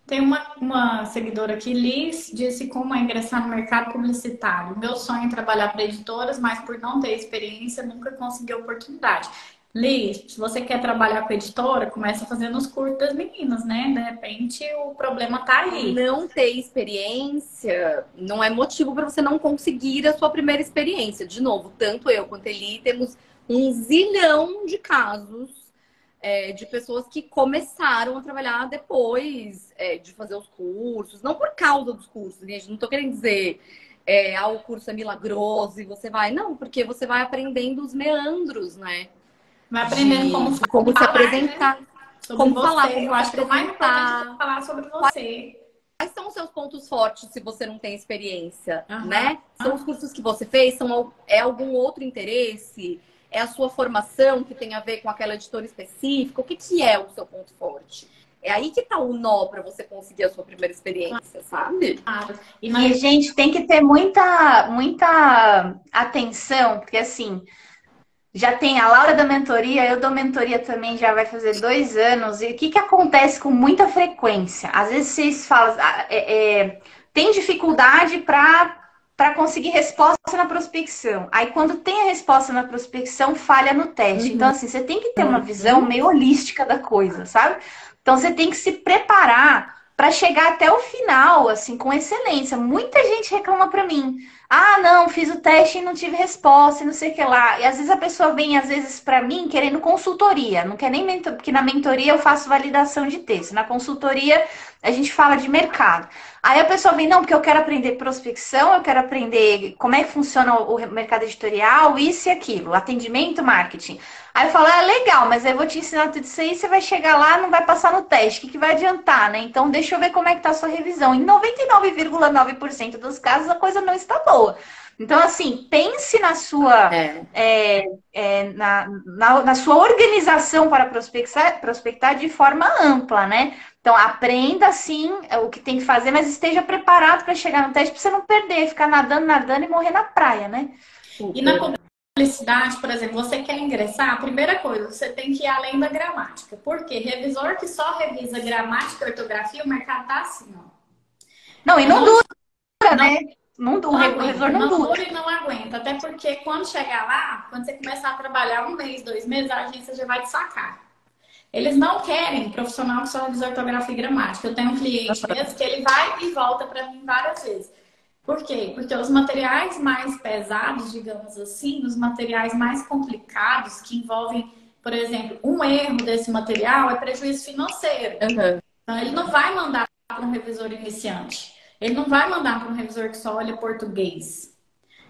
A: Tem uma seguidora aqui, Liz, disse como é ingressar no mercado publicitário. Meu sonho é trabalhar para editoras, mas por não ter experiência, nunca consegui oportunidade. Liz, se você quer trabalhar com editora, começa fazendo os cursos das meninas, né? De repente o problema tá aí.
B: Não ter experiência não é motivo para você não conseguir a sua primeira experiência. De novo, tanto eu quanto Eli temos um zilhão de casos de pessoas que começaram a trabalhar depois de fazer os cursos, não por causa dos cursos, gente, não tô querendo dizer o curso é milagroso e você vai, não, porque você vai aprendendo os meandros, né?
A: Vai aprendendo
B: como
A: falar,
B: se apresentar,
A: né? Sobre
B: como
A: você.
B: falar, como
A: eu acho que o mais importante é
B: apresentar.
A: falar sobre você.
B: Quais são os seus pontos fortes se você não tem experiência,
A: Aham.
B: né? São os cursos que você fez? É algum outro interesse? É a sua formação que tem a ver com aquela editora específica? O que é o seu ponto forte? É aí que tá o nó para você conseguir a sua primeira experiência, sabe?
A: Claro.
C: E, gente, tem que ter muita atenção, porque assim, já tem a Laura da mentoria, eu dou mentoria também, já vai fazer 2 anos. E o que acontece com muita frequência? Às vezes vocês falam, tem dificuldade para conseguir resposta na prospecção. Aí, quando tem a resposta na prospecção, falha no teste. Então, assim, você tem que ter uma visão meio holística da coisa, sabe? Então, você tem que se preparar para chegar até o final, assim, com excelência. Muita gente reclama para mim. Ah, não, fiz o teste e não tive resposta, e não sei o que lá. E às vezes a pessoa vem, às vezes, para mim, querendo consultoria. Não quer nem mentoria, porque na mentoria eu faço validação de texto. Na consultoria, a gente fala de mercado. Aí a pessoa vem, não, porque eu quero aprender prospecção, eu quero aprender como é que funciona o mercado editorial, isso e aquilo, atendimento, marketing. Aí eu falo, legal, mas eu vou te ensinar tudo isso aí, você vai chegar lá, não vai passar no teste, o que vai adiantar, né? Então deixa eu ver como é que tá a sua revisão. Em 99,9% dos casos, a coisa não está boa. Então, assim, pense na sua, na sua organização para prospectar de forma ampla, né? Então, aprenda, sim, o que tem que fazer, mas esteja preparado para chegar no teste, para você não perder, ficar nadando e morrer na praia, né?
A: E na publicidade, por exemplo, você quer ingressar, a primeira coisa, você tem que ir além da gramática. Por quê? Revisor que só revisa gramática e ortografia, o mercado tá assim, ó.
C: Não, e não dura, né? O revisor não dura.
A: E não aguenta. Até porque quando chegar lá, quando você começar a trabalhar 1 mês, 2 meses, a agência já vai te sacar. Eles não querem profissional que só revisa ortografia e gramática. Eu tenho um cliente mesmo que ele vai e volta para mim várias vezes. Por quê? Porque os materiais mais pesados, digamos assim, os materiais mais complicados, que envolvem, por exemplo, um erro desse material é prejuízo financeiro. Então, ele não vai mandar para um revisor iniciante. Ele não vai mandar para um revisor que só olha português.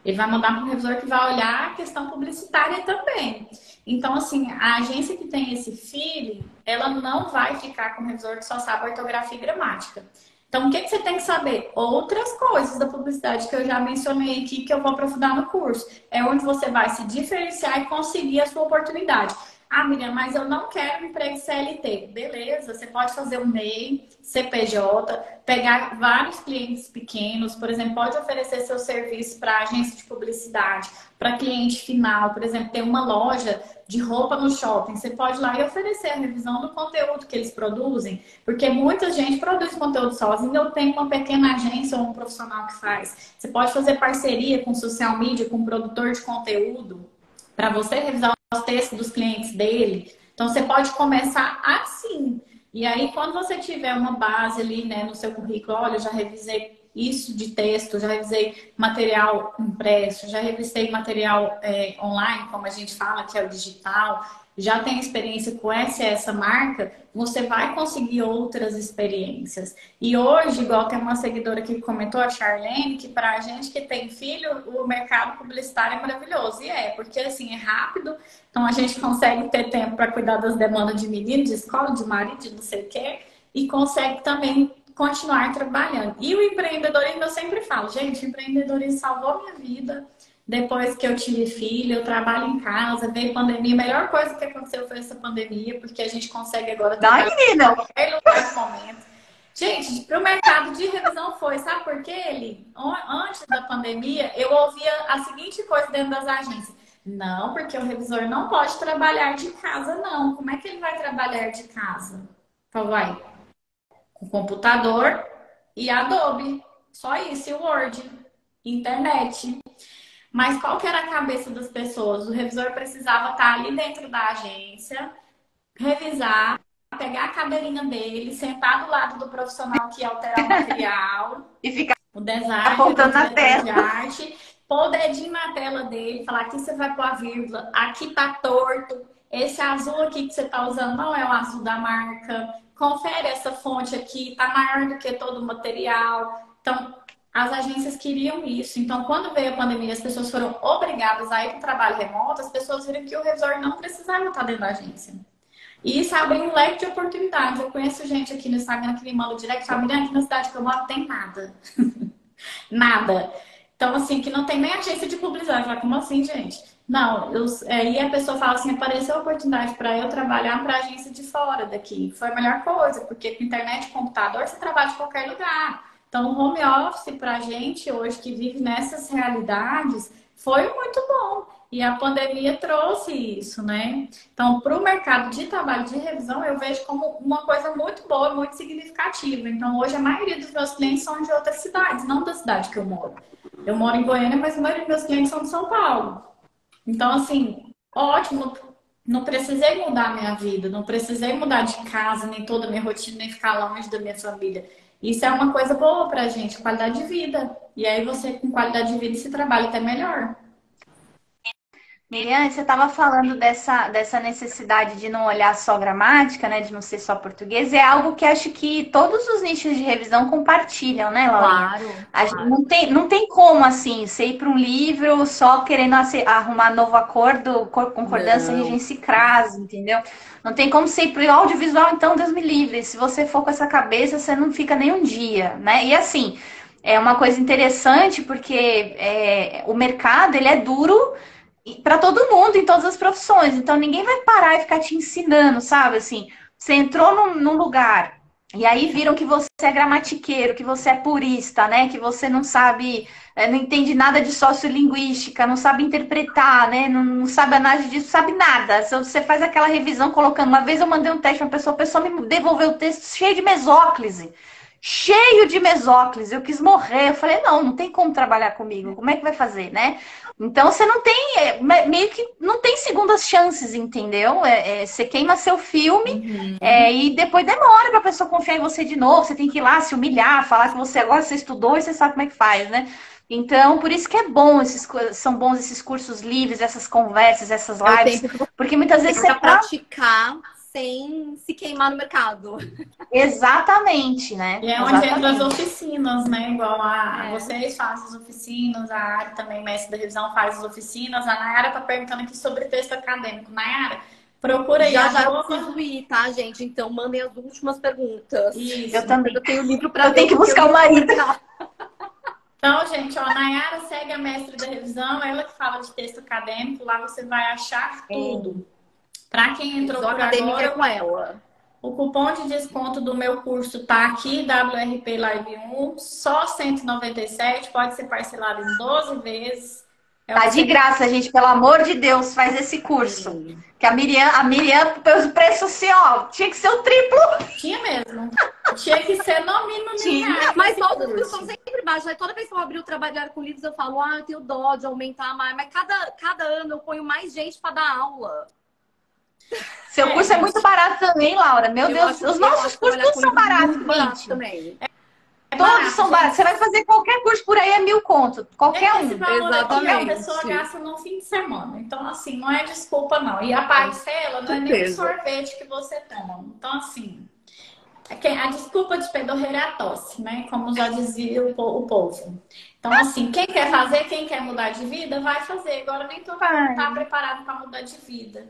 A: Ele vai mandar para um revisor que vai olhar a questão publicitária também. Então, assim, a agência que tem esse feeling, ela não vai ficar com um revisor que só sabe ortografia e gramática. Então, o que você tem que saber? Outras coisas da publicidade que eu já mencionei aqui, que eu vou aprofundar no curso. É onde você vai se diferenciar e conseguir a sua oportunidade. Ah, Miriam, mas eu não quero um emprego CLT. Beleza, você pode fazer um MEI, CPJ, pegar vários clientes pequenos, por exemplo, pode oferecer seu serviço para agência de publicidade, para cliente final, por exemplo, tem uma loja de roupa no shopping, você pode ir lá e oferecer a revisão do conteúdo que eles produzem, porque muita gente produz conteúdo sozinho, eu tenho uma pequena agência ou um profissional que faz. Você pode fazer parceria com social media, com um produtor de conteúdo, para você revisar os textos dos clientes dele. Então, você pode começar assim. E aí, quando você tiver uma base ali, né, no seu currículo, olha, eu já revisei isso de texto, já revisei material impresso, já revisei material online, como a gente fala, que é o digital, já tem experiência com essa marca, você vai conseguir outras experiências. E hoje, igual tem uma seguidora que comentou, a Charlene, que para a gente que tem filho, o mercado publicitário é maravilhoso. E porque assim, é rápido, então a gente consegue ter tempo para cuidar das demandas de menino, de escola, de marido, de não sei o quê, e consegue também continuar trabalhando. E o empreendedorismo, eu sempre falo, gente, o empreendedorismo salvou minha vida. Depois que eu tive filho, eu trabalho em casa, veio pandemia. A melhor coisa que aconteceu foi essa pandemia, porque a gente consegue agora trabalhar em qualquer lugar no momento. Gente, para o mercado de revisão foi, sabe por quê, Eli? Antes da pandemia, eu ouvia a seguinte coisa dentro das agências. Não, porque o revisor não pode trabalhar de casa, não. Como é que ele vai trabalhar de casa? Então, vai com computador e Adobe. Só isso, e Word, internet. Mas qual que era a cabeça das pessoas? O revisor precisava estar ali dentro da agência, revisar, pegar a cadeirinha dele, sentar do lado do profissional que ia alterar o material,
C: e ficar
A: o design,
C: apontando na
A: de
C: tela.
A: arte, pôr o dedinho na tela dele, falar aqui você vai pôr a vírgula, aqui tá torto, esse azul aqui que você tá usando não é o azul da marca, confere essa fonte aqui, tá maior do que todo o material. Então, as agências queriam isso. Então, quando veio a pandemia, as pessoas foram obrigadas a ir para o trabalho remoto, as pessoas viram que o revisor não precisava estar dentro da agência. E isso abre um leque de oportunidades. Eu conheço gente aqui no Instagram que me manda direct, fala, Miriam, aqui na cidade que eu moro tem nada. Nada. Então, assim, que não tem nem agência de publicidade. Fala, como assim, gente? Não, aí a pessoa fala assim, apareceu a oportunidade para eu trabalhar para agência de fora daqui. Foi a melhor coisa, porque com internet e computador você trabalha de qualquer lugar. Então, o home office para a gente hoje que vive nessas realidades foi muito bom. E a pandemia trouxe isso, né? Então, para o mercado de trabalho de revisão, eu vejo como uma coisa muito boa, muito significativa. Então, hoje a maioria dos meus clientes são de outras cidades, não da cidade que eu moro. Eu moro em Goiânia, mas a maioria dos meus clientes são de São Paulo. Então, assim, ótimo. Não precisei mudar a minha vida, não precisei mudar de casa, nem toda a minha rotina, nem ficar longe da minha família. Isso é uma coisa boa pra gente, qualidade de vida. E aí você, com qualidade de vida, se trabalha até melhor.
C: Miriam, você estava falando dessa necessidade de não olhar só gramática, né? De não ser só português. É algo que acho que todos os nichos de revisão compartilham, né, Laurinha?
B: Claro.
C: Não tem como, assim, você ir para um livro só querendo arrumar novo acordo, concordância, regência e crase, entendeu? Não tem como você ir para o audiovisual, então, Deus me livre. Se você for com essa cabeça, você não fica nem um dia, né? E assim, é uma coisa interessante porque o mercado, ele é duro para todo mundo, em todas as profissões. Então, ninguém vai parar e ficar te ensinando, sabe? Assim, você entrou num lugar e aí viram que você é gramatiqueiro, que você é purista, né? Que você não sabe, não entende nada de sociolinguística, não sabe interpretar, né? Não sabe análise disso, sabe nada. Se você faz aquela revisão colocando... Uma vez eu mandei um teste para a pessoa me devolveu o texto cheio de mesóclise. Cheio de mesóclise, eu quis morrer. Eu falei, não tem como trabalhar comigo. Como é que vai fazer, né? Então, você não tem, meio que não tem segundas chances, entendeu? Você queima seu filme e depois demora para a pessoa confiar em você de novo. Você tem que ir lá se humilhar, falar que você agora você estudou e você sabe como é que faz, né? Então, por isso que é bom, são bons esses cursos livres, essas conversas, essas lives. Porque muitas vezes você
B: praticar sem se queimar no mercado.
C: Exatamente, né?
A: E é onde entra as oficinas, né? Igual vocês fazem as oficinas, a Ari também, mestre da revisão, faz as oficinas. A Nayara tá perguntando aqui sobre texto acadêmico. Nayara, procura aí.
B: Já eu preciso ir, tá, gente? Então, mandem as últimas perguntas.
C: Isso. Eu também.
B: Eu tenho livro para
C: Eu tenho que buscar o marido.
A: Então, gente, ó, a Nayara segue a mestre da revisão, ela que fala de texto acadêmico, lá você vai achar tudo. Para quem entrou por agora,
B: com ela.
A: O cupom de desconto do meu curso tá aqui, WRP Live 1, só R$ 197, pode ser parcelado em 12 vezes.
C: Tá de graça, gente, pelo amor de Deus, faz esse curso. Sim. Que a Miriam, o preço assim, ó, tinha que ser o triplo.
A: Tinha mesmo. Tinha que ser no mínimo
B: R$1.000. Mas todos os cursos são sempre baixos. Aí toda vez que eu abrir o trabalhar com livros, eu falo, eu tenho dó de aumentar mais. Mas cada ano eu ponho mais gente para dar aula.
C: Seu curso é muito barato também, Laura. Meu Deus, os nossos cursos todos são baratos, gente.
B: Também.
C: Todos são baratos. Você vai fazer qualquer curso por aí, é 1.000 conto. Qualquer um.
A: Exatamente. A pessoa gasta no fim de semana. Então, assim, não é desculpa, não. E a parcela não é nem o sorvete que você toma. Então, assim, a desculpa de pedorreira é a tosse, né? Como já dizia o povo. Então, assim, quem quer fazer, quem quer mudar de vida, vai fazer. Agora, nem todo mundo está preparado para mudar de vida.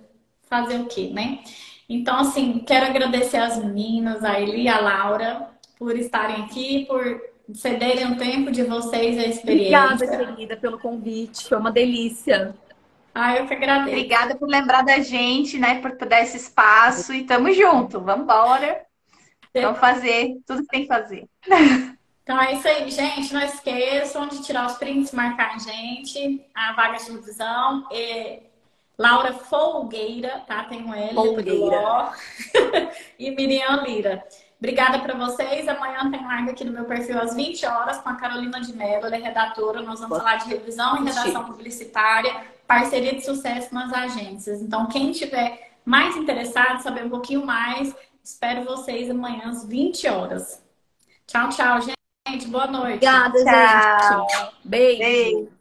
A: Fazer o quê, né? Então, assim, quero agradecer as meninas, a Eli e a Laura, por estarem aqui, por cederem o tempo de vocês, a experiência.
B: Obrigada, querida, pelo convite. Foi uma delícia.
A: Eu que agradeço.
C: Obrigada por lembrar da gente, né? Por dar esse espaço. E tamo junto. Vamos embora. Vamos fazer tudo que tem que fazer.
A: Então é isso aí, gente. Não esqueçam de tirar os prints, marcar a gente. A vaga de revisão. Laura Folgueira, tá? Tem um L.
B: Folgueira.
A: E Miriam Lira. Obrigada para vocês. Amanhã tem live aqui no meu perfil às 20 horas com a Carolina de Mello. Ela é redatora. Nós vamos falar de revisão e redação publicitária, parceria de sucesso nas agências. Então, quem tiver mais interessado, saber um pouquinho mais, espero vocês amanhã às 20 horas. Tchau, tchau, gente. Boa noite.
B: Obrigada, gente. Beijo.